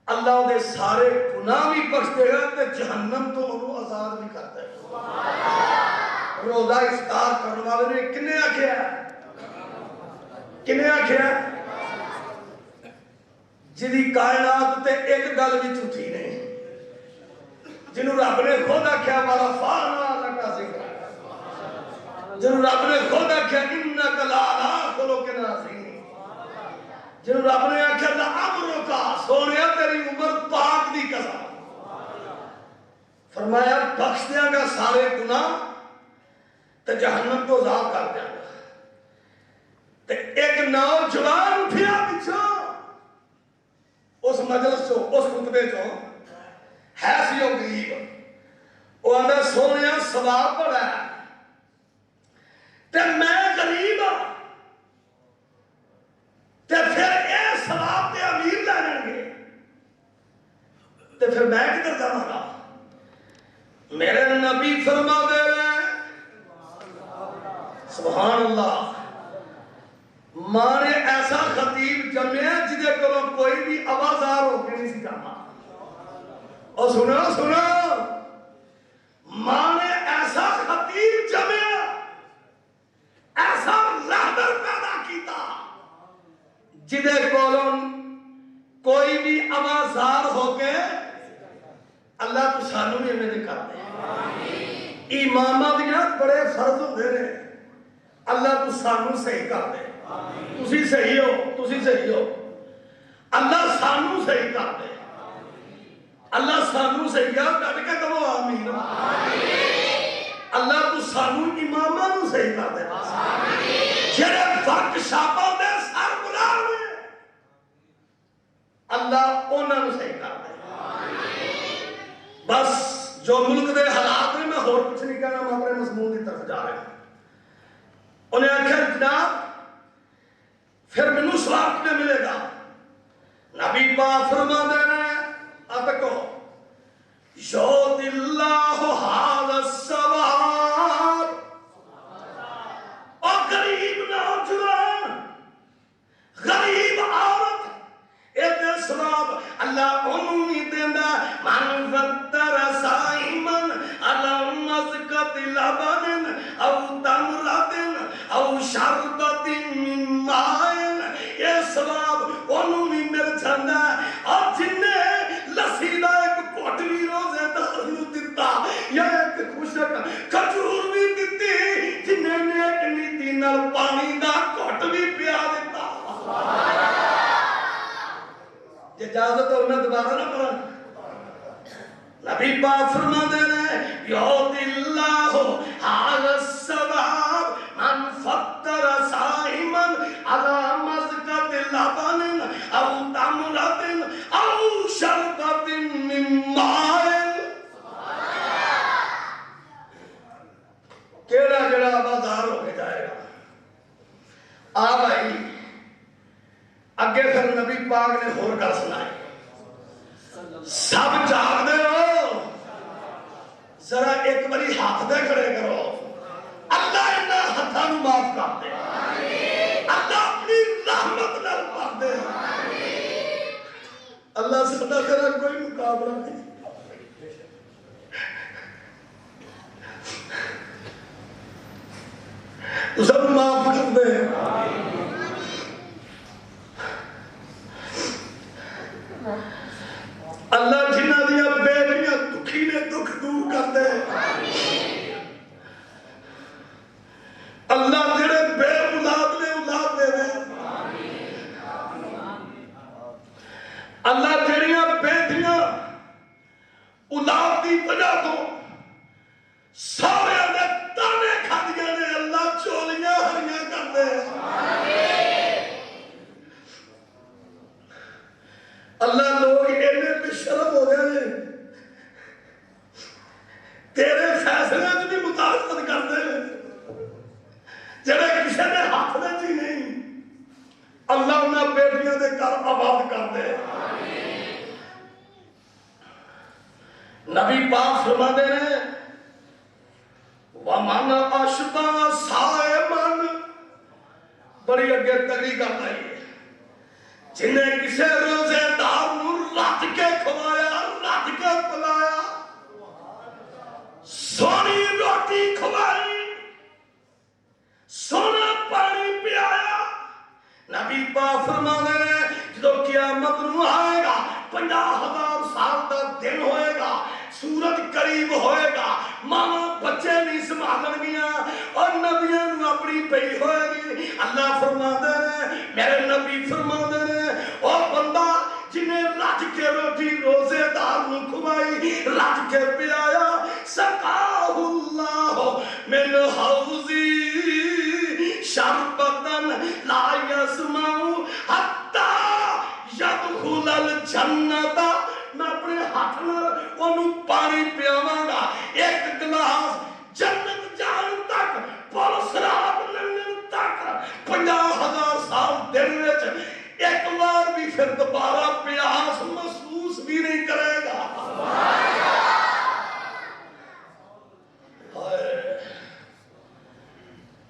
Speaker 3: اللہ دے سارے گناہ بھی بخش دے گا تے جہنم تو انہوں آزاد بھی کرتا ہے۔ روزہ افطار کرنے والے نے کنے آکھیا کنے آکھیا جدی کائنات تے ایک گل بھی جھوٹی نہیں، جنہوں رب نے خود آکھیا والا فانا لکا ذکر، جنہوں رب نے خود آکھیا انکا لعلی خلق عظیم، جنہوں رب نے آکھیا لعمرک سونیا تیری عمر پاک دی قسم، فرمایا بخش دیاں گا سارے گناہ تے جہنم کو آزاد کر دیاں گا۔ تے ایک نوجوان اٹھیا پیچھوں اس مجلس چو، اس خطبے چو، ہے سی او غریب، وہ اندر سونیا ثواب پڑا ہے تے میں غریب ہوں تے پھر اے ثواب تے امیر لے لیں گے تے پھر میں کدھر جاؤں گا؟ میرے نبی فرما دے رہے سبحان اللہ، ماں نے ایسا خطیب جمعہ جدے کو کوئی بھی آوازار ہو کے نہیں سکھانا، اور سنو ماں نے ایسا خطیب جمعہ، ایسا رہبر پیدا کیتا جدے کولن کوئی بھی آوازار ہو کے، اللہ تو سانو بھی ہمیں دکھا دے، امامہ دیاں بڑے فرض ہوندے نے، اللہ تو سانو صحیح کر دے، تسی صحیح ہو، تسی صحیح ہو، اللہ سانو صحیح کر دے، اللہ سانو صحیح ہو، کٹ کے کہو آمین، اللہ تو سانو امامہ نو صحیح کر دے، جڑے فرق شاپا دے سر بلا ہوئے اللہ انہاں نو صحیح کر دے۔ بس جو ملک دے حالات میں اور کچھ نہیں کہنا، میں اپنے مضمون کی طرف جا رہا ہوں۔ انہیں آخر جناب پھر منو ثواب میں ملے گا، نبی پاک فرما دینا ہے اتکو یوت اللہ ھذا الثواب، اور غریب نوجوان غریب عورت ایک سواب انہوں بھی مل جانا ہے. اور جن نے لسی دا ایک گھٹ بھی روزے دار نوں دتا یا ایک خشک کھجور بھی دتی, جن نے نیک نیتی نال پانی دا گھٹ بھی پیا دیتا. جے اجازت ہو میں دوبارہ نہ پڑھاں. نبی پاک فرماتے ہیں یعطی اللہ ھذا الثواب من فطر صائما علی مزقۃ لبن او تمرۃ او شربۃ من ماء. کیڑا جڑا آبادار ہو کے جائے گا. آ بھائی اگے پھر نبی پاک نے ہور گل سنائی. سب جاگ دے ہو, ذرا ایک باری ہاتھ دے کھڑے کرو. اللہ انہاں ہتھاں نوں معاف کر دے, اللہ اپنی رحمت نال بھر دے. اللہ سدا تیرا کوئی مقابلہ نہیں. تو سب معاف کر دے. اللہ جنہ دیا بیٹیاں دکھی نے دکھ دور کر دے. اللہ جڑے بے اولاد نے اولاد دے دے. اللہ جڑیاں بیٹیاں اولاد دی وجہ تو سارے نے تانے کھادیاں نے, اللہ چولیاں ہریاں کر دے. اللہ لوگ اینے پہ شرم ہو گئے ہیں, تیرے فیصلے میں بھی مطابقت کرتے ہیں جڑے کسی نے ہاتھ میں چی نہیں. اللہ انہیں بیٹیاں دے کر آباد کر دے. نبی پاک فرماتے ہیں وَمَنْ أَشْبَعَ صَائِمًا, بڑی اگے تگڑی گل آئی ہے. جنہیں کسے روزے دار نوں رت کے کھوایا, رت کے پلایا, سونی روٹی کھوائی, سونا پانی پلایا. نبی پاک فرماتے ہیں جدو قیامت نوں آئے گا 50,000 سال کا دن ہوئے گا, سورج قریب ہوئے گا, ماں بچے نہیں سنبھالن گیا اور نبیاں نوں اپنی پئی ہوئے گی. اللہ فرماتے ہیں, میرے نبی فرماتے ہیں, او بندہ جنہیں رج کے روٹی روزے دار نوں کھوائی, رج کے پلایا, سقاہ اللہ من حوضی شربتن لا یسمع حتی یدخل الجنت. میں اپنے ہاتھ نال انہوں پانی پیاواں گا, ایک گلاس جنت جان تک, پل صراط لنگن تک, 50,000 سال دن وچ ایک بار بھی پھر دوبارہ پیاس محسوس بھی نہیں کرے گا.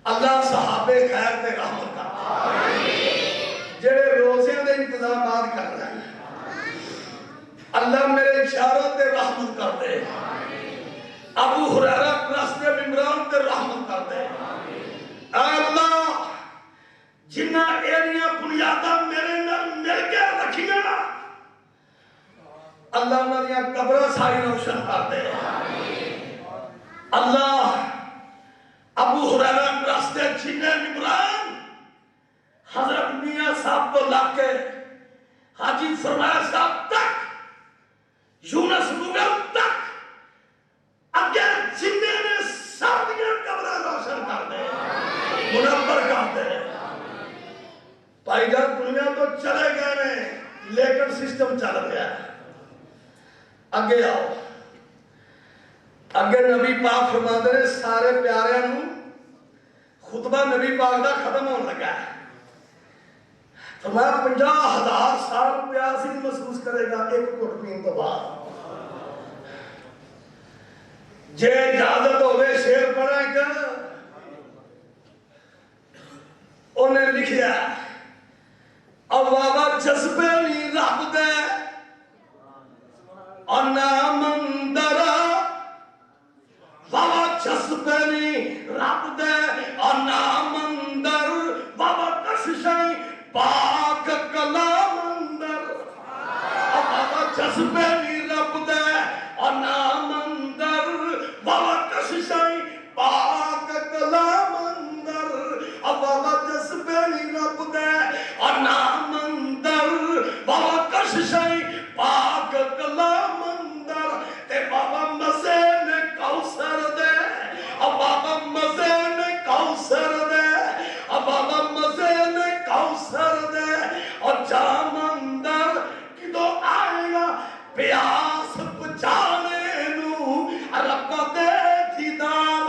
Speaker 3: اللہ صحابے خیر تے رحمت کرتا جڑے روزے دے انتظامات کر رہے ہیں. اللہ میرے اشارت تے رحمت کر دے. ابو ہریرہ راستے عمران تے رحمت کر دے. اے اللہ جنہ ایریاں بنیاداں میرے نال مل کے رکھیاں, اللہ انہاں دیاں قبراں ساری روشن کر دے. اللہ ابو ہریرہ راستے جنہ عمران حضرت میاں صاحب کو لا کے حاجی فرمایا صاحب تک, یونس مغل تک, اگر جنہ نے سارے قبراں روشن کر دے, منور کر دے. بھائی جان دنیا تو چلے گئے ہیں لیکن سسٹم چل رہا ہے. اگے آؤ, اگے نبی پاک فرماتے ہیں سارے پیاریاں نوں خطبہ نبی پاک دا ختم ہونے لگا ہے. فرمایا 50,000 سال پیاس ہی محسوس کرے گا ایک گھٹ پین تو بعد. جے اجازت ہوئے شیر پڑھیں کہ انہیں لکھیا بابا جذبے نہیں رب دے انامندرا, بابا جذبے نہیں رب دے انامندر, بابا کششیں پاک جذبے بھی رب دے اور نام اندر بابا کششیں پاک کلام اندر اور بابا جذبے بھی رب دے اور نام اندر بابا کششیں پاک کلام اندر تے بابا مزے نے کوثر دے اور بابا مزے نے کوثر دے اور بابا مزے نے کوثر دے اور جام اندر کدو آئے گا پیاس بچانے نو رب دے دیدار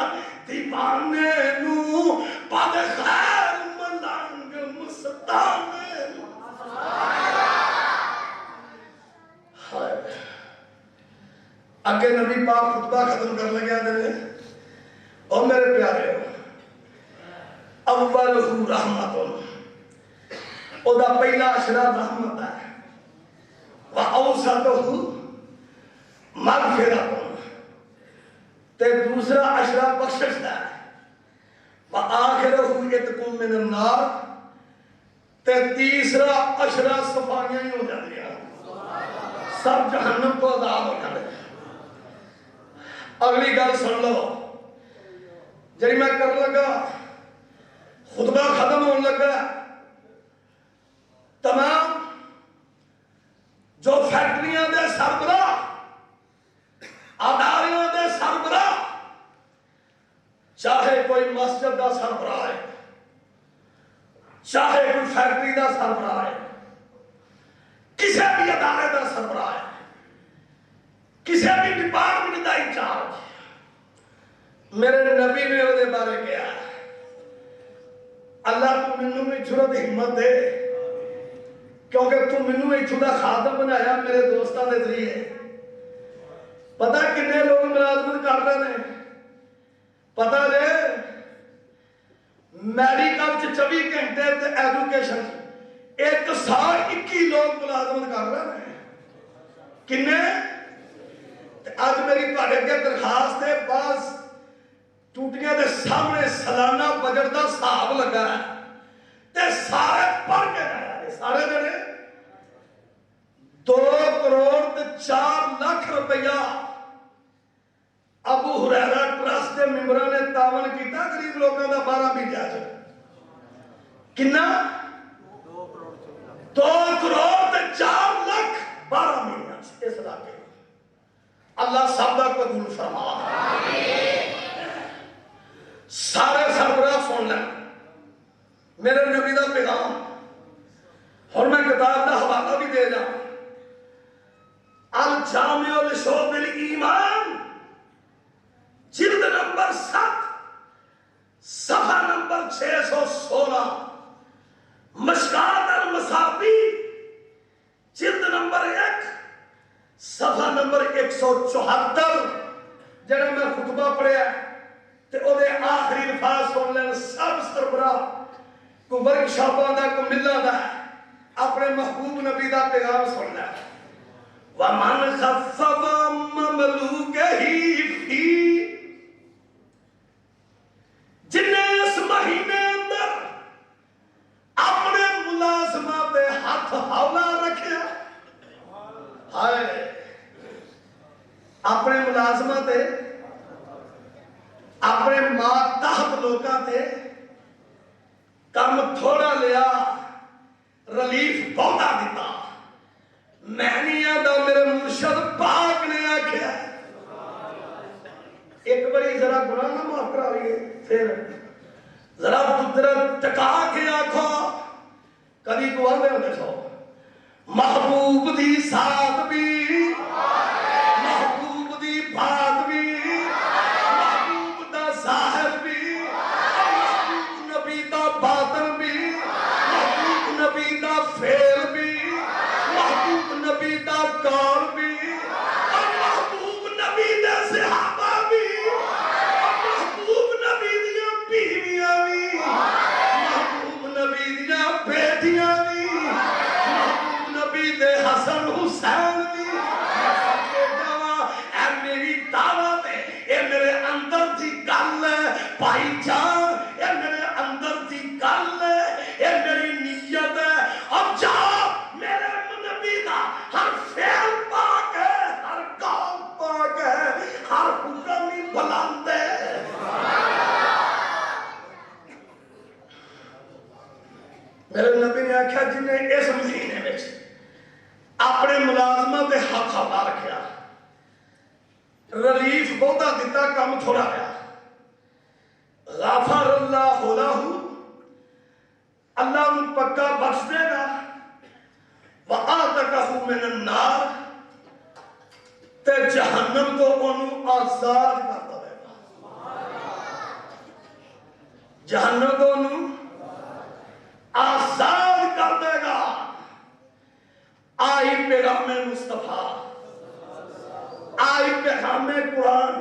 Speaker 3: دیوانے نو پد خیر ملنگ مستانے نو اگے نبی پاک خطبہ ختم کر لگیا دے اور میرے پیارے ہو اولہ رحمت او دا پہلا اشرا رحمت ہے وَأَوْسَطُهُ مَغْفِرَةٌ تے دوسرا اشرا بخشش ہے وَآخِرَهُ عِتْقٌ مِّنَ النَّارِ تے تیسرا اشرا صفائیاں ہی ہو جاتی ہیں سب جہنم کو عذاب ہو جاتے ہیں اگلی گل سن لو جی میں کر لگا خطبہ ختم ہونے لگا تمام جو فیکٹریاں دے سربراہ اداریاں دے سربراہ چاہے کوئی مسجد دا سربراہ ہے چاہے کوئی فیکٹری دا سربراہ ہے کسی بھی ادارے دا سربراہ ہے کسی بھی ڈپارٹمنٹ دا انچارج میرے نبی نے وہ بارے کیا اللہ تو منو میں جرت ہمت دے کیونکہ تو منو ایک چھوٹا خادم بنایا میرے دوستان دے ذریعے پتہ کنے لوگ ملازمت کر رہے ہیں پتہ دے میڈیکل 24 گھنٹے تے ایڈوکیشن 121 لوگ ملازمت کر رہے ہیں کنے آج میری پاڑے کے درخواست ہے بعض ٹوٹیاں دے سامنے سالانہ بجٹ دا صاحب لگا ہے تے سارے پڑھ کے جایا سارے جڑے 2 کروڑ 4 لاکھ روپیہ ابو ہریرہ ٹرسٹ کے ممبران نے تعاون کیتا غریب لوگوں دا 12 مہینے چ کنا 2 کروڑ 4 لاکھ 12 مہینے اس علاقے اللہ سب دا قبول فرما سارے سربراہ سن لیں میرے نبی دا پیغام اور میں کتاب دا حوالہ بھی دے جاؤں الجامع لشعب الایمان جلد نمبر 7 صفحہ نمبر 616 مشکات المصابی جلد نمبر 1 صفحہ نمبر 174 جنہوں میں خطبہ پڑھیا تے او دے آخری الفاظ سن لیں سب سربراہ کو ورک شاپاں دا کو ملہ دا اپنے محبوب نبی دا پیغام سن لیں وَمَنْ خَفَّفَ مَمْلُوكَهِ فِي جن نے اس مہینے اندر اپنے ملازمہ پہ ہاتھ ہاولا رکھیا ہائے اپنے ملازمہ پہ اپنے ماتحت لوگاں تے کم تھوڑا لیا ریلیف بہتا دیتا میں نہیں آدھا میرے مرشد پاک نے آکھیا ایک باری ذرا گناہ نہ معاف کرا لیے پھر ذرا قدرت ٹکا کے آکھو کدی کو آدھے ہونے سو محبوب دی ساتھ بھی محبوب دی بات بھی محبوب دا ظاہر بھی محبوب نبی دا باطن بھی محبوب نبی دا فعل بھی محبوب نبی دا قول بھی اور محبوب نبی دا صحابہ بھی اور محبوب نبی دیا بیویاں بھی محبوب نبی دیا بیٹیاں بھی محبوب نبی دے حسن حسین اپنے ملازمہ دے ہاتھ ہلا رکھیا ریلیف بہتا دیتا کام تھوڑا گیا غفر اللہ لہ اللہ ان پکا بخش دے گا وَآتَكَهُ مِنَ النَّارِ تے جہنم کو انہوں آزاد کرتا دے گا جہنم کو انہوں آزاد کر دے گا آئی پیغام مصطفیٰ آئی پیغام قرآن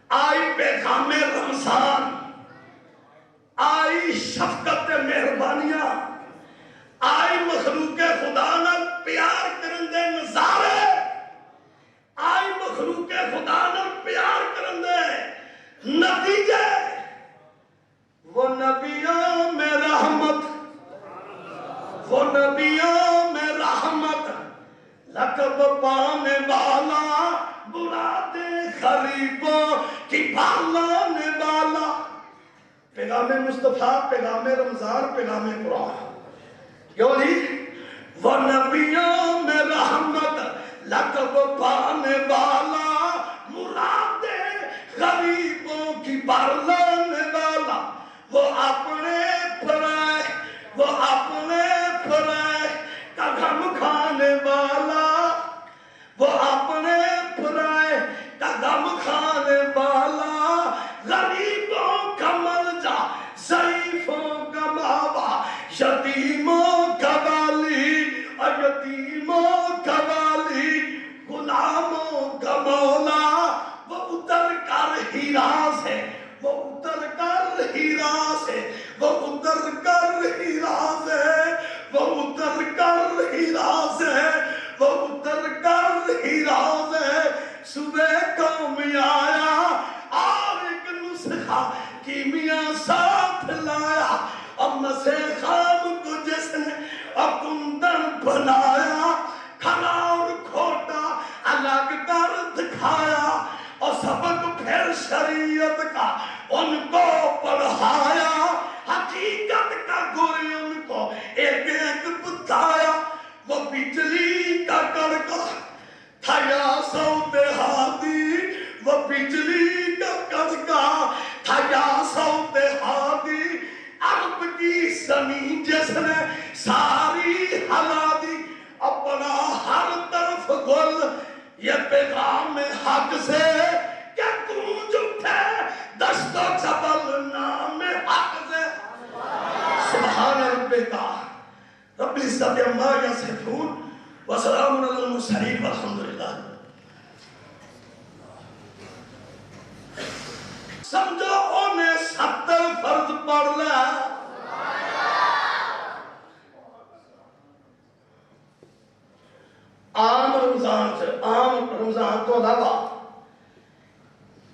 Speaker 3: آئی پیغام رمضان آئی شفقت مہربانیاں آئی مخلوق خدا نال پیار کرن دے نظارے آئی مخلوق خدا نال پیار کرن دے نتیجے وہ نبیوں میں رحمت وہ نبیوں میں رحمت لقب پانے والا مراد غریبوں کی پالنے والا پیغام مصطفیٰ پیغام رمضان پیغام قرآن کیوں جی وہ نبیوں میں رحمت لقب پانے والا مراد غریبوں کی پالنے والا وہ اپنے پرائے کا غم کھانے والا وہ اپنے پرائے کا غم کھانے والا غریبوں کا ملجا ضعیفوں کا ماوا یتیموں کا والی اور یتیموں کا والی غلاموں کا مولا وہ اتر کر ہیرا سے وہ اتر کر ہیرا سے وہ اتر کر ہیرا سے وہ اتر کر ہیرا سے وہ اتر کر ہیرا سے صبح قوم آیا اور ایک نسخہ کیمیا ساتھ لایا اور مسے خام کو جس نے کندن بنایا کھلا اور کھوٹا الگ کر دکھایا اور سبق پھر شریعت کا ان کو پڑھایا حقیقت کا گوئی ان کو ایک ایک بتایا وہ بجلی کا کڑکا تھا یا سوت ہادی وہ بجلی کا کڑکا تھا یا سوت ہادی عرب کی زمین جس نے ساری ہلا دی اپنا ہر طرف گل یہ پیغام حق سے کہ گونج اٹھے دشت و جبل نام حق سے سبحان ربک رب العزت عما یصفون وسلام علی المرسلین والحمدللہ سمجھو انہیں 70 فرض پڑھ لیا عام رمضان تو علاوہ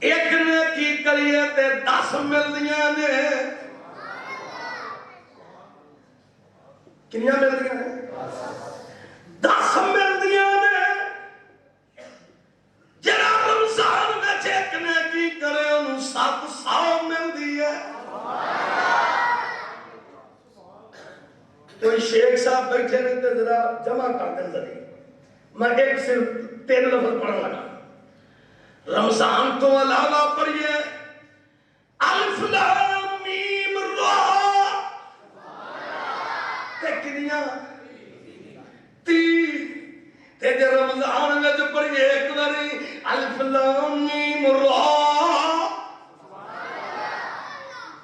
Speaker 3: ایک نے کی کریے تے 10 مل دیا نے کنیا مل دیا نے 10 مل دیا نے جنا رمضان میں ایک نے کی کرے انہوں 700 مل دیا کوئی شیخ صاحب بیٹھے رہتے ذرا جمع کر دیں ذریعے میں ایک صرف 3 لفظ پڑھنے لگا رمضان تو علاوہ پڑھئے الف لام میم را تے کنیاں 30 تے جے رمضان میں جو پڑھئے ایک باری الف لام میم را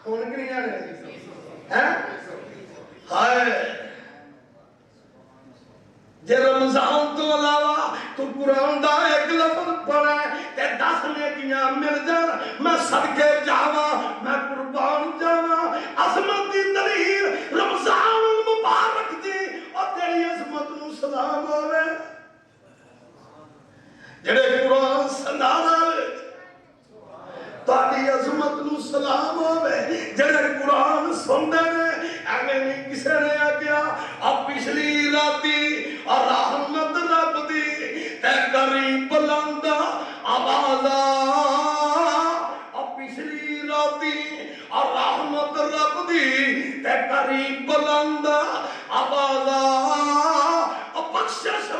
Speaker 3: کون کنیاں نے ہائے جے رمضان تو علاوہ تو قرآن دا ایک لفظ پڑھا تے 10 نیکیاں مل جان میں صدقے جاوا میں قربان جاوا عظمت دی دلیل رمضان المبارک دی اور تیری عظمت نو سلام ہوئے جڑے قرآن سنانا تاری عظمت نو سلام ہوئے جڑے قرآن سن دے ایویں نہیں کسی نے آگیا اب پچھلی راتی اور رحمت رب دی تے کری بلند آوازا اب پچھلی راتی اور رحمت رب دی تے کری بلند آوازا اور بخشش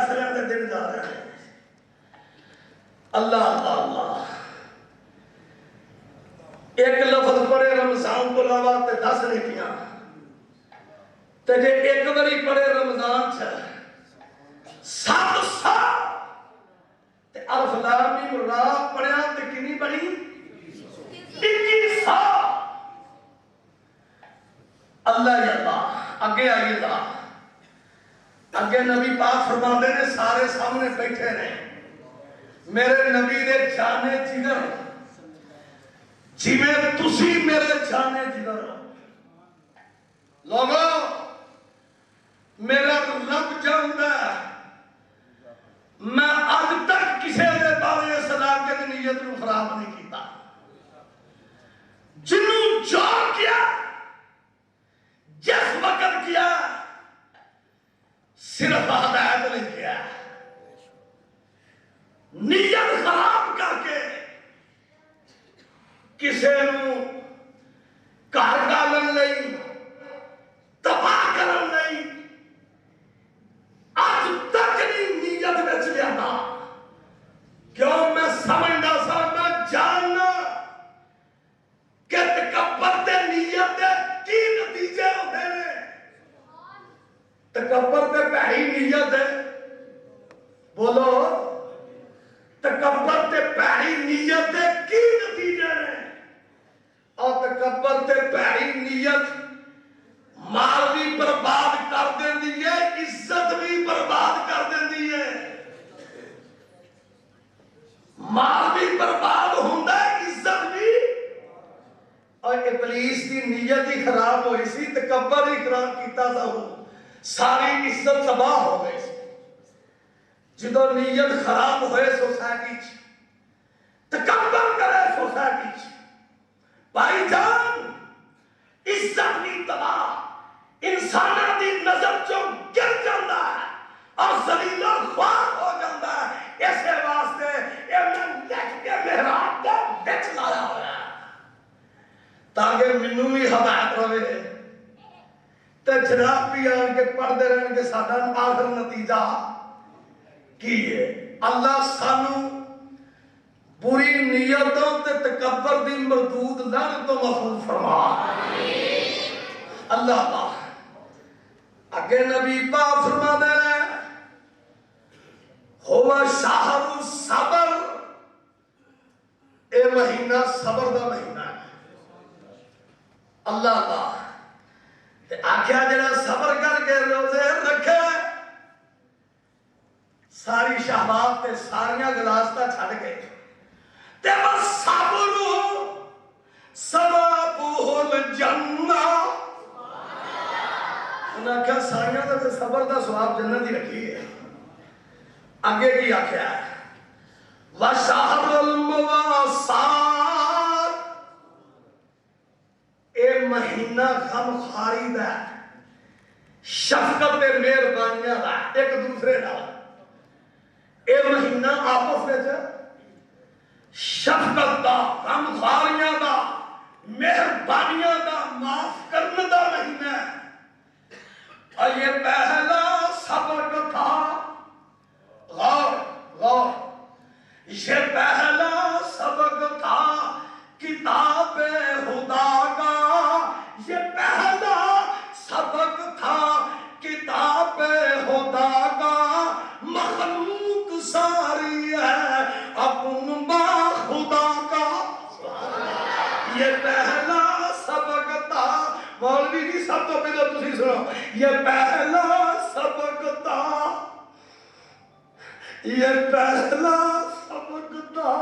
Speaker 3: فیصلے کے دن جا رہے ہیں. اللہ اللہ اللہ. ایک لفظ پڑھے رمضان تو علاوہ تے 10 نیکیاں تے جے ایک باری پڑھے رمضان چ 7 سال تے الف لام میم را پڑھیا تے کتنی بڑی 21 سال. اللہ یا اللہ. اگے آئیے گا. اگے نبی پاک فرماتے نے سارے سامنے بیٹھے نے میرے نبی دے جانے جگر جی میں تسی میرے جانے جگر ہو. لوگوں میرا رب جاندا ہے میں اج تک کسی دے بارے اس علاقے دی نیت نو خراب نہیں کیتا. جنوں جو کیا جس وقت کیا صرف ہدایت نہیں کیا. نیت خراب کر کے کسی نو گھر ڈالن نہیں تباہ کرن نہیں اج تک نہیں نیت وچ لیا. کیوں میں سمجھدا سا میں جاننا کہ تکبر تے نیت دے کی نتیجے ہوتے ہیں. تکبر تے پیڑی نیت ہے. بولو تکبر تے پیڑی نیت دے کی نتیجے ہیں. اور تکبر تے پیڑی نیت مال بھی برباد کر دیندی ہے عزت بھی برباد کر دیندی ہے. مال بھی برباد ہوندا ہے عزت بھی. اور ابلیس کی نیت ہی خراب ہوئی سی تکبر ہی خراب کیتا تھا وہ ساری عزت تباہ ہو گئی. جدو نیت خراب ہوئے سوسائٹی تکبر کرے سوسائٹی بھائی جان عزت بھی تباہ انسانوں کی نظر چوں گر جاتا ہے اور ذلیل و خوار ہو جاتا ہے. اسے واسطے یہ میں لکھ کے محراب کا بچ لایا ہوا ہے تاکہ منو بھی ہدایت رہے تے جناب بھی آن کے پڑھتے رہن کے ساتھ آخر نتیجہ کی ہے. اللہ سانو بری نیتوں تے تکبر دی مردود لعنت تو محفوظ فرما. اللہ پاک اگے نبی پاک فرما دے ہوا شہر صبر. اے مہینہ صبر دا مہینہ ہے. اللہ پاک آخیا جڑا صبر کر کے روزے رکھے ساری شہوات تے ساریاں گلاستا چھڑ کے تے بس صبر ثوابہ الجنہ. انہاں آخیا ساریاں تے صبر دا ثواب جنت ہی رکھی ہے. آگے کی آخیا ہے وشہر المواسات. اے مہینہ غم خاری دا شفقت تے مہربانیاں دا ایک دوسرے نال. اے مہینہ آپس وچ شفقت دا غم خاریاں دا مہربانیاں دا معاف کرنے دا مہینہ ہے. اور یہ پہلا سبق تھا غور غور یہ پہلا سبق تھا کتاب خدا کا. یہ پہلا سبق تھا کتاب خدا کا. مخلوق ساری ہے اپن با خدا کا. یہ پہلا سبق تھا مولوی جی سب تو پہلے تسی سنو. یہ پہلا سبق تھا یہ پہلا سبق تھا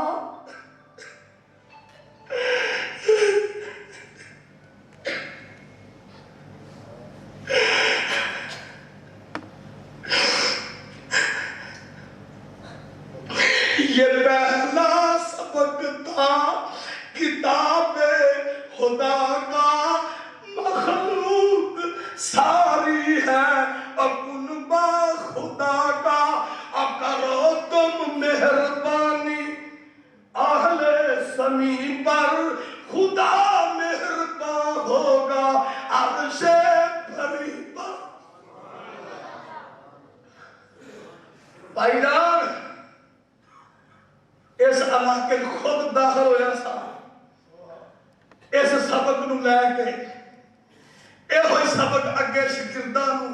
Speaker 3: یہ پہلا سبق تھا کتاب خدا کا. مخلوق ساری ہے اپن با خدا کا. کرو تم مہربانی اہل سمی پر خدا مہربان ہوگا عرش بھری پر. بھائی جان اس علاقے خود داخل ہویا سا اس سبق نو لے کے یہ ہوئی سبق اگے شاگرداں نو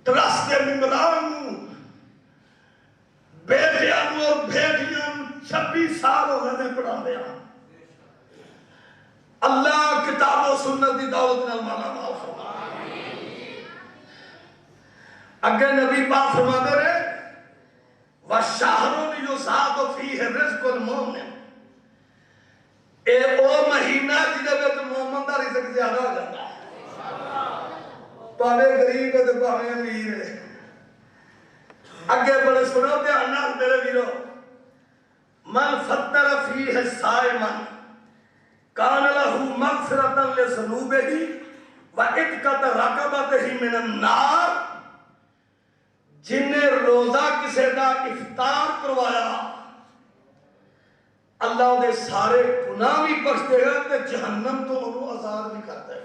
Speaker 3: ٹرسٹ دے ممبران نو بیٹیاں نو اور بیٹیاں 26 سال ہو گئے پڑھا دیا اللہ کتاب و سنت دی دعوت نال مالا مال فرما اگر نبی پاک فرماتے رہے وَالشَّهْرُ يُصَادُ فِيهِ رِزْقُ الْمُؤْمِنِ اے او مہینہ جدے وچ مومن دا رزق زیادہ ہو جاتا ہے پاوے غریب ہے تے پاوے امیر ہے اگے بڑے سنو دھیان نال میرے ویرو من فطر فیہ صائما کان لہ مغفرۃ لذنوبہ وعتقۃ رقبتہ من النار جن نے روزہ کسی کا افطار کروایا اللہ دے سارے گناہ بھی بخش دے گا تے جہنم تو انہوں آزاد بھی کرتا ہے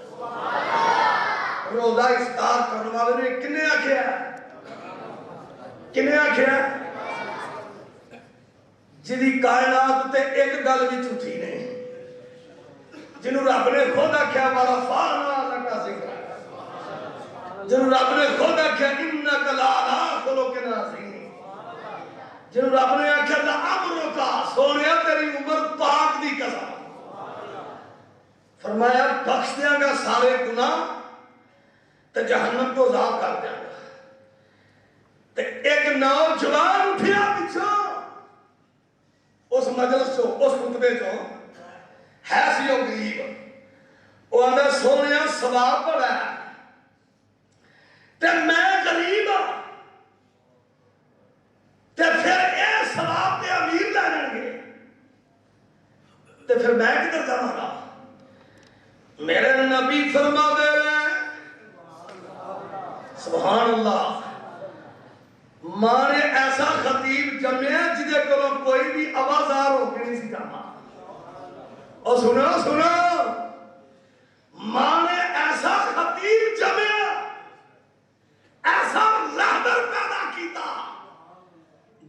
Speaker 3: روزہ افطار کرنے والے نے کنے آکھیا کنے آکھیا جدی کائنات تے ایک گل بھی جھوٹی نہیں جنہوں رب نے خود آکھیا وَرَفَعْنَا لَكَ ذِکْرَكَ جنہوں رب نے خود آکھیا اِنَّكَ لَعَلَىٰ خُلُقٍ عَظِيمٍ جنہوں رب نے آکھیا لَعَمْرُكَ سونیا تیری عمر پاک دی قسم فرمایا بخش دیاں گا سارے گناہ تے جہنم کو آزاد کر دیاں گا تے ایک نوجوان اٹھیا پیچھو اس مجلس چو اس خطبے چو ہے سی او غریب وہ آدھا سونیا ثواب پڑا ہے تے میں غریب ہوں تے پھر اے ثواب تے امیر لے جائیں گے تے پھر میں کدھر جانا گا میرے نبی فرما دے رہے سبحان اللہ ماں نے ایسا خطیب جمعہ جدے کو کوئی بھی آوازار ہو کے نہیں سی جانا اور سنو ماں نے ایسا خطیب جمعہ ایسا رہبر پیدا کیتا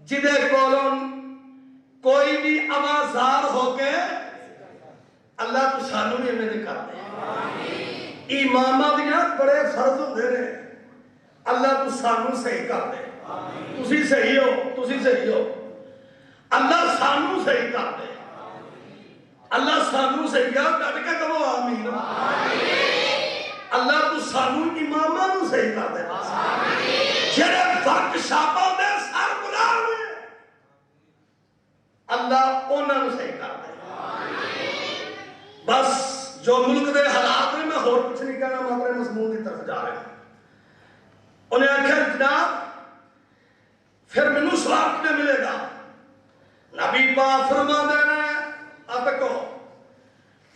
Speaker 3: جدے کولن کوئی بھی آوازار ہو کے اللہ تو سانو نہیں ہمیں کر دے امامہ دیاں بڑے فرض ہوتے رہے اللہ تو سانو صحیح کر دے تسی صحیح ہو اللہ سانو صحیح کر دے اللہ سانو صحیح کر ڈٹ کے کہو آمین اللہ تو سانو امامہ نو صحیح کر دے جڑے ورک شاپاں دے سر بلا ہوئے اللہ انہاں نو صحیح کر دے بس جو ملک دے حالات میں اور کچھ نہیں کہنا میں اپنے مضمون کی طرف جا رہا ہوں انہیں آخر جناب پھر منو سواب کنے ملے گا نبی پاک فرما دینا آپ کو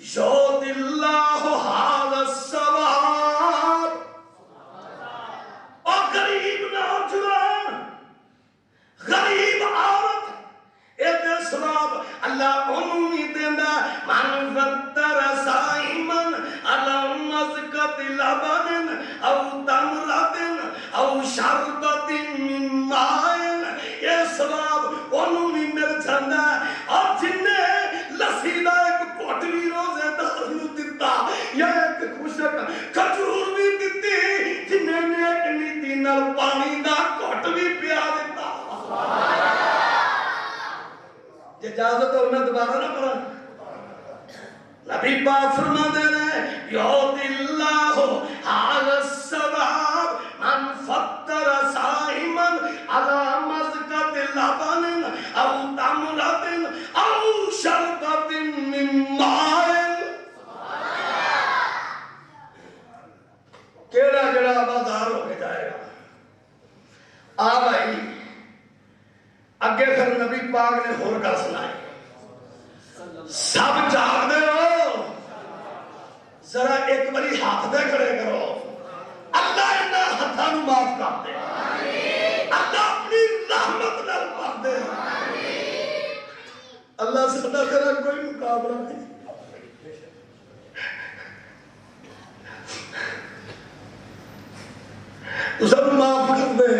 Speaker 3: یود اللہ حال الثواب اور غریب نوجوان غریب عورت ایتے ثواب اللہ انہوں نہیں دیندہ من فطر صائمن علی مزقت لبن او تمرت او شربت من مائن یہ ثواب انہوں نہیں مل جاندہ اور جن نے لسیدہ ایک کوٹلی روزے دار نو دیتا یا ایک خوشک کھجور بھی دیتی جنہیں نے ایک نیتی نال پانی دا کوٹ بھی پیا دیتا اجازت ہے انہیں دوبارہ نہ پڑھا نبی پاک فرما دے رہے یود اللہ حال الثواب من فطر صائمن علی مزقت لبن او تمرت او شربت من مائن کیڑا جڑا بازار ہو کے جائے گا آ بھائی اگے پھر نبی پاک نے ہور گل سنائی سب جاگ دے ہو ذرا ایک باری ہاتھ دے کھڑے کرو اللہ انہاں ہتھاں نوں معاف کر دے اللہ اپنی رحمت نال کر دے اللہ سے خدا کرا کوئی مقابلہ نہیں تو سب معاف کر دے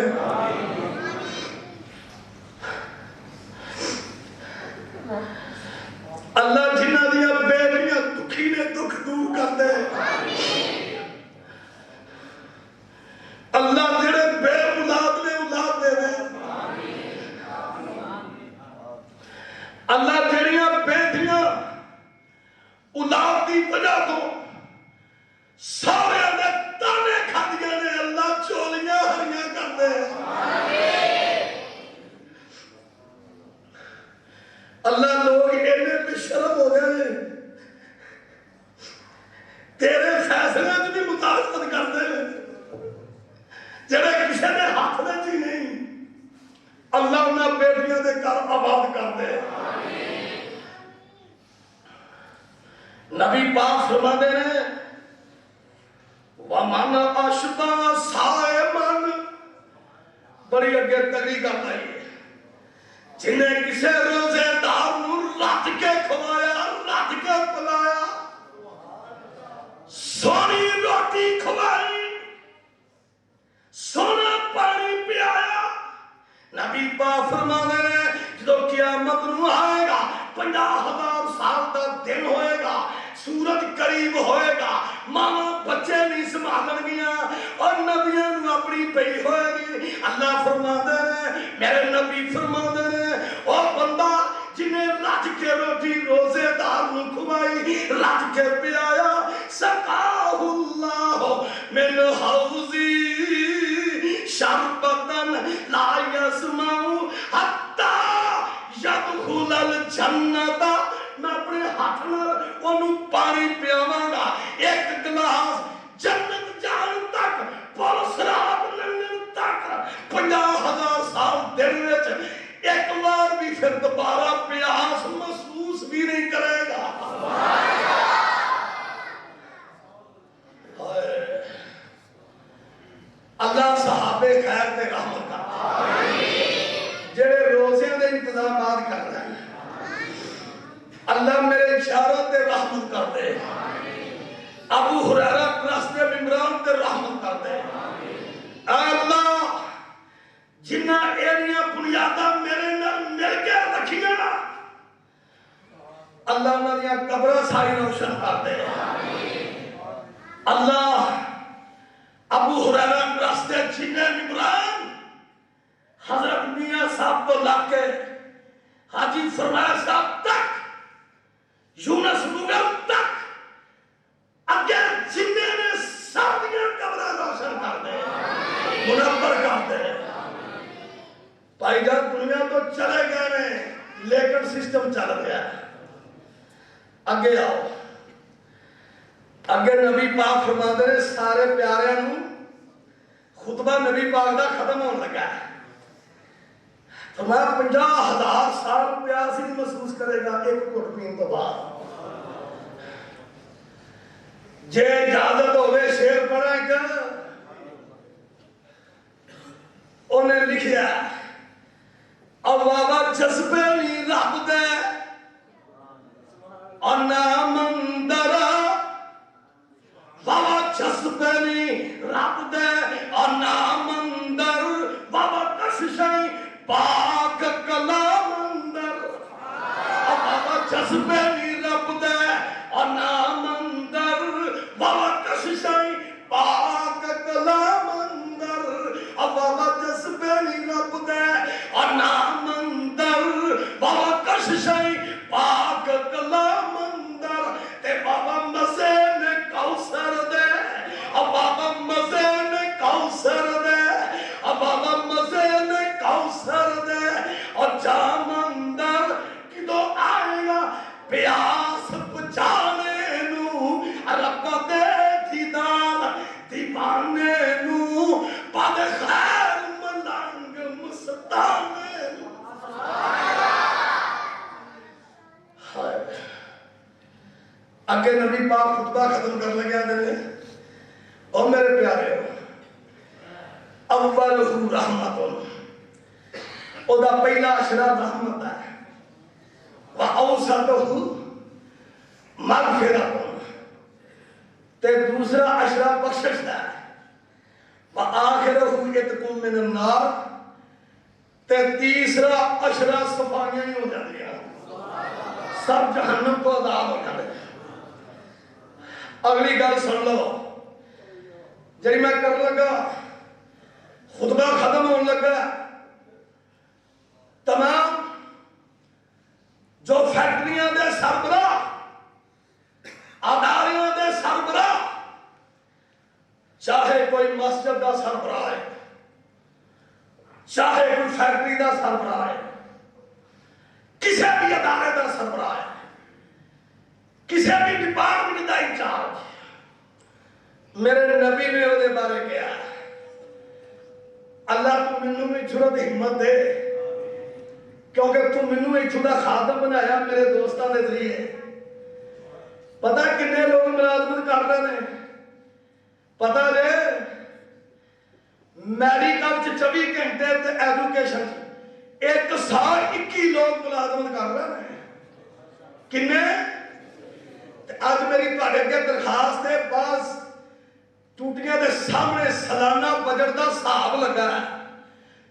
Speaker 3: اللہ انہاں بیٹیاں دے گھر آباد کر دے۔ نبی پاک فرماتے ہیں وَمَنْ أَشْبَعَ صَائِمًا، بڑی اگے تگڑی کرتا ہے جنہیں کسے روزے دار نو رات کے کھوایا، رات کے پلایا، سونی روٹی کھوائی، سونا پانی پیایا۔ نبی پاک فرماتے ہیں جدو قیامت نو آئے گا 50,000 سال کا دن ہوئے گا، سورج قریب ہوئے گا، ماما بچے نہیں سنبھالن گیا اور نبیاں نو اپنی پئی ہوئے گی۔ اللہ فرماتے ہیں، میرے نبی فرماتے ہیں، او بندہ جنہیں رج کے روٹی روزے دار نو کھوائی، رج کے پیایا، سقاہ اللہ من حوضی شربتن لا یسمع حتی یدخل الجنت، میں اپنے ہاتھ میں انہوں پانی پیاواں گا ایک گلاس جنت جان تک، پل صراط لنگن تک، 50,000 سال دن وچ ایک بار بھی پھر دوبارہ پیاس محسوس بھی نہیں کرے گا۔ اللہ صحابہ خیر تے رحمت کرتا جڑے روزے دے انتظامات کر رہے ہیں، اللہ میرے اشارت تے رحمت کر دے، ابو ہریرہ راستے عمران تے رحمت کر دے۔ اے اللہ جنہ ایریاں بنیادہ میرے نال مل کے رکھیاں، اللہ انہاں دیاں قبراں ساری روشن کر دے۔ اللہ ابو ہریرہ راستے جنہ عمران حضرت میاں صاحب کو لا کے حاجی فرمایا صاحب تک، یونس مغل تک، اگر جنہ نے سب دیاں قبراں روشن کر دے، منور کر دے۔ بھائی جان دنیا تو چلے گئے نے لیکن سسٹم چل رہا ہے۔ اگے آؤ، اگے نبی پاک فرماتے ہیں سارے پیاریاں نو خطبہ نبی پاک دا ختم ہونے لگا ہے، فرمایا 50,000 سال پیاس ہی محسوس کرے گا ایک گھٹ پین تو بعد۔ جے اجازت ہوئے شعر پڑھیں گا، انہیں لکھیا اللہ جذبے نہیں رب دے انا مندرا، بابا جذبے نہیں رب دے انا مندر، بابا کششیں پاک کلام اندر، بابا جذبے نہیں رب دے انا مندر، بابا کششیں پاک کلام اندر، بابا جذبے نہیں رب دے انا مندر، بابا کششیں پاک کلام اندر، تے بابا مزے نے کوثر دے، بابا مزے نے کوثر دے، بابا مزے نے کوثر دے، اور جام اندر کدو آئے گا پیاس بچانے نو، رب دے دیدار دیوانے نو، پاد خیر ملنگ مستانے نو۔ اگے نبی پاک خطبہ ختم کر لگیا دے، اور میرے پیارے اولہ رحمت، او دا پہلا اشرا رحمت ہے، وَأَوْسَطُهُ مَغْفِرَةٌ، تے دوسرا اشرا بخشش ہے، وَآخِرُهُ عِتْقٌ مِّنَ النَّارِ، تے تیسرا اشرا صفائیاں ہی ہو جاتی ہیں، سب جہنم کو عذاب ہو جاتے ہیں۔ اگلی گل سن لو، جی میں کر لگا خطبہ ختم ہونے لگا، تمام جو فیکٹریاں دے سربراہ، اداریاں دے سربراہ، چاہے کوئی مسجد دا سربراہ ہے، چاہے کوئی فیکٹری دا سربراہ ہے، کسی بھی ادارے دا سربراہ ہے، کسی بھی ڈپارٹمنٹ دا انچارج، میرے نبی نے وہ دے بارے کیا، اللہ تو منوں میں جرت ہمت دے کیونکہ تو مینوں ایتھوں دا خادم بنایا میرے دوستاں دے ذریعے. پتہ کنے لوگ ملازمت کر رہے ہیں؟ پتہ جے میڈیکل 24 گھنٹے تے ایجوکیشن 121 لوگ ملازمت کر رہے ہیں. کنے؟ اج میری تہاڈے اگے درخواست ہے، بعض ٹوٹیاں دے سامنے سالانہ بجٹ دا حساب لگا ہے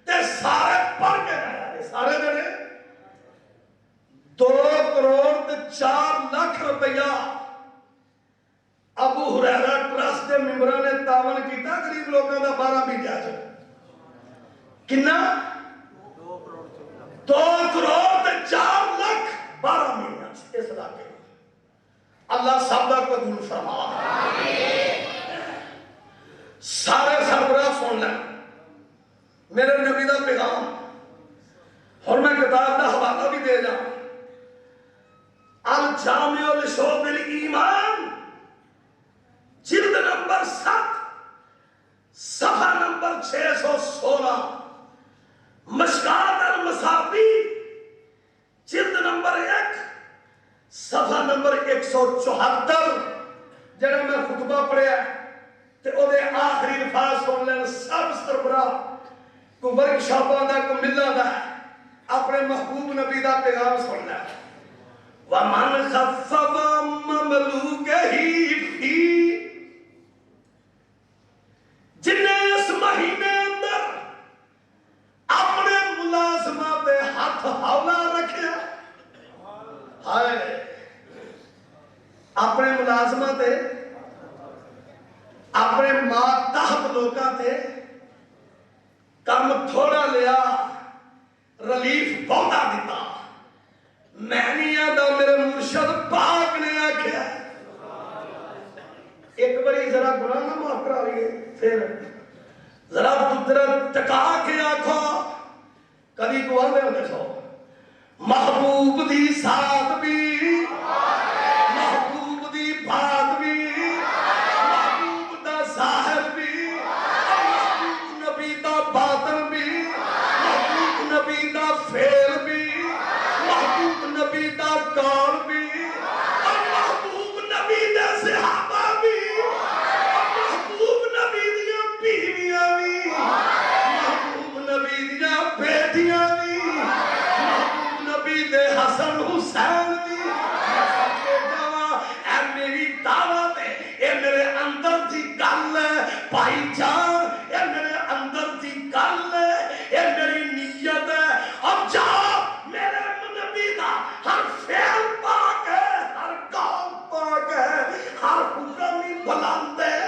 Speaker 3: تے سارے پڑھ کے گئے سارے جڑے 2 کروڑ تے 4 لاکھ روپیہ ابو ہریرہ ٹرسٹ کے ممبراں نے تعاون کیتا غریب لوگوں دا 12 مہینے چ. کنا؟ 2 کروڑ تے 4 لاکھ 12 مہینے اس علاقے. اللہ سب دا قبول فرما. سارے سربراہ سن لیں میرے نبی دا پیغام. اور میں کتاب دا حوالہ بھی دے جاؤں، الجامع لشعب الایمان، جلد نمبر 7 صفحہ نمبر 616، مشکات المصابی جلد نمبر 1 صفحہ نمبر 174. جڑا میں خطبہ پڑھیا تے او دے آخری الفاظ سن لین. سب سربراہ کو ورک شاپاں دا کو ملہ دا اپنے محبوب نبی دا پیغام سن لین. وَمَنْ خَفَّفَ مَمْلُوكَهِ فِي، جن نے اس مہینے اندر اپنے ملازمہ پہ ہاتھ ہولا رکھیا، ہائے اپنے ملازمہ تے اپنے ماتحت لوگاں تے کم تھوڑا لیا، ریلیف بہتا دیتا. میں نہیں آتا، میرے مرشد پاک نے آکھیا. ایک باری ذرا گناہ نہ معاف کرا لیے، پھر ذرا قدرت ٹکا کے آکھو. کبھی کو آدھے ہوتے سو محبوب دی ساتھ بھی، محبوب دی بات بھی، محبوب دا ظاہر بھی، محبوب نبی دا باطن بھی، محبوب نبی دا فعل بھی، محبوب نبی دا قول بھی، اور محبوب نبی دے صحابہ بھی، اور محبوب نبی دیاں بیویاں بھی، محبوب نبی دیاں بیٹیاں بھی، محبوب نبی دے حسن حسین بھی. اے میری دعوت ہے، اے میرے اندر دی گل ہے بھائی جان، اے میرے اندر دی گل ہے، اے میری نیت ہے. اب جاؤ میرے نبی دا ہر فعل پاک ہے، ہر قول پاک ہے، ہر حکم ہی بلند ہے.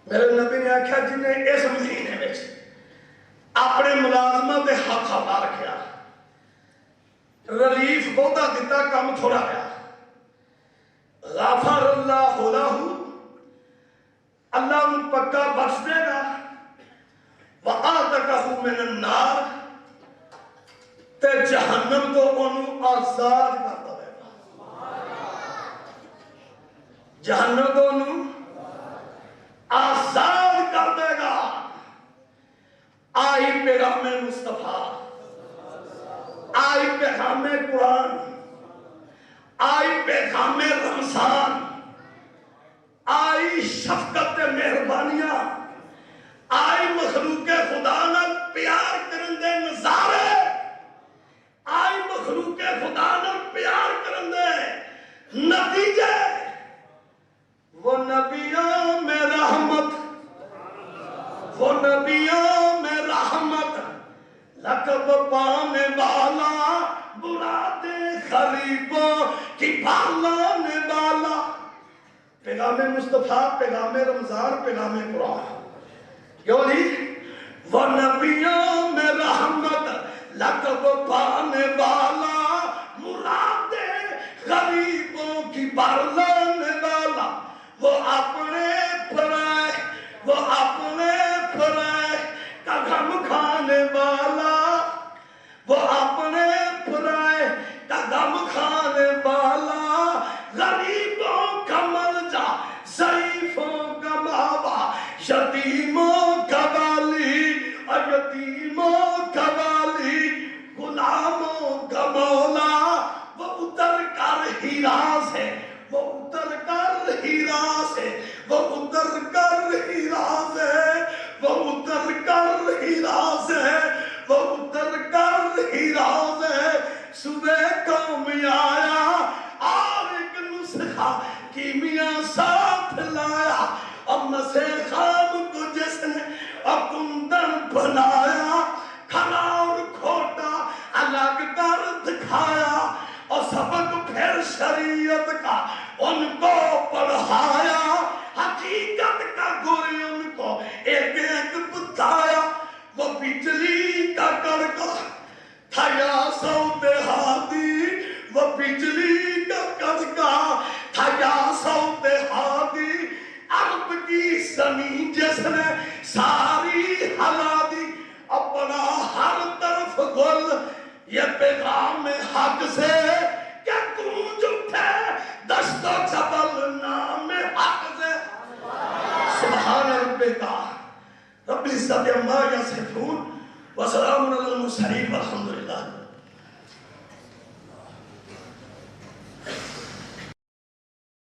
Speaker 3: میرے نبی نے آکھا جن نے اس مہینے میں اپنے ملازمہ دے ہاتھ ہوا رکھیا، ریلیف بہتا دیتا، کم تھوڑا گیا، غفر اللہ لہ، اللہ ان پکا بخش دے گا. وَآتَكَهُ مِنَ النَّارِ، تے جہنم تو انہوں آزاد کر دے گا. جہنم تو انہوں آزاد کر دے گا. آئی پیغام مصطفیٰ، آئی پیغام قرآن، آئی پیغام رمضان، آئی شفقت مہربانیاں، آئی مخلوق خدا نہ پیار کرن دے نظارے، آئی مخلوق خدا نہ پیار کرن دے نتیجے. وہ نبیوں میں رحمت، وہ نبیوں میں رحمت، لقب پانے والا، مراد غریبوں کی پالانے والا. پیغام مصطفیٰ، پیغام رمضان، پیغام قرآن. کیوں جی؟ وہ نبیوں میں رحمت، لقب پانے والا، مراد غریبوں کی پالانے والا. وہ اپنے پرائے، وہ اپنے پرائے کا غم کھانے والا، وہ اپنے پرائے کا غم کھانے والا، غریبوں کا ملجا، ضعیفوں کا ماوا، یتیموں کا والی، یتیموں کا والی غلاموں کا مولا وہ اتر کر ہیرا سے وہ اتر کر ہیرا سے وہ اتر کر ہیرا سے وہ اتر کر ہیرا سے وہ اتر کر ہیرا سے صبح کو میں آیا اور ایک نسخہ کیمیا ساتھ لایا اور مسے خواب کو جس نے اکندن بنایا کھڑا اور کھوٹا الگ کر دکھایا اور سبق پھر شریعت کا ان کو پڑھایا حقیقت کا گوئی ان کو ایک ایک بتایا وہ بجلی کا کڑکا تھا یا سوت ہادی وہ بجلی کا کڑکا تھا یا سوت ہادی عرب کی زمین جس نے ساری ہلا دی اپنا ہر طرف گل یہ پیغام حق سے کیا گونج اٹھے دشت و جبل نام حق سے سبحان ربک رب العزت عما یصفون وسلام علی المرسلین والحمد للہ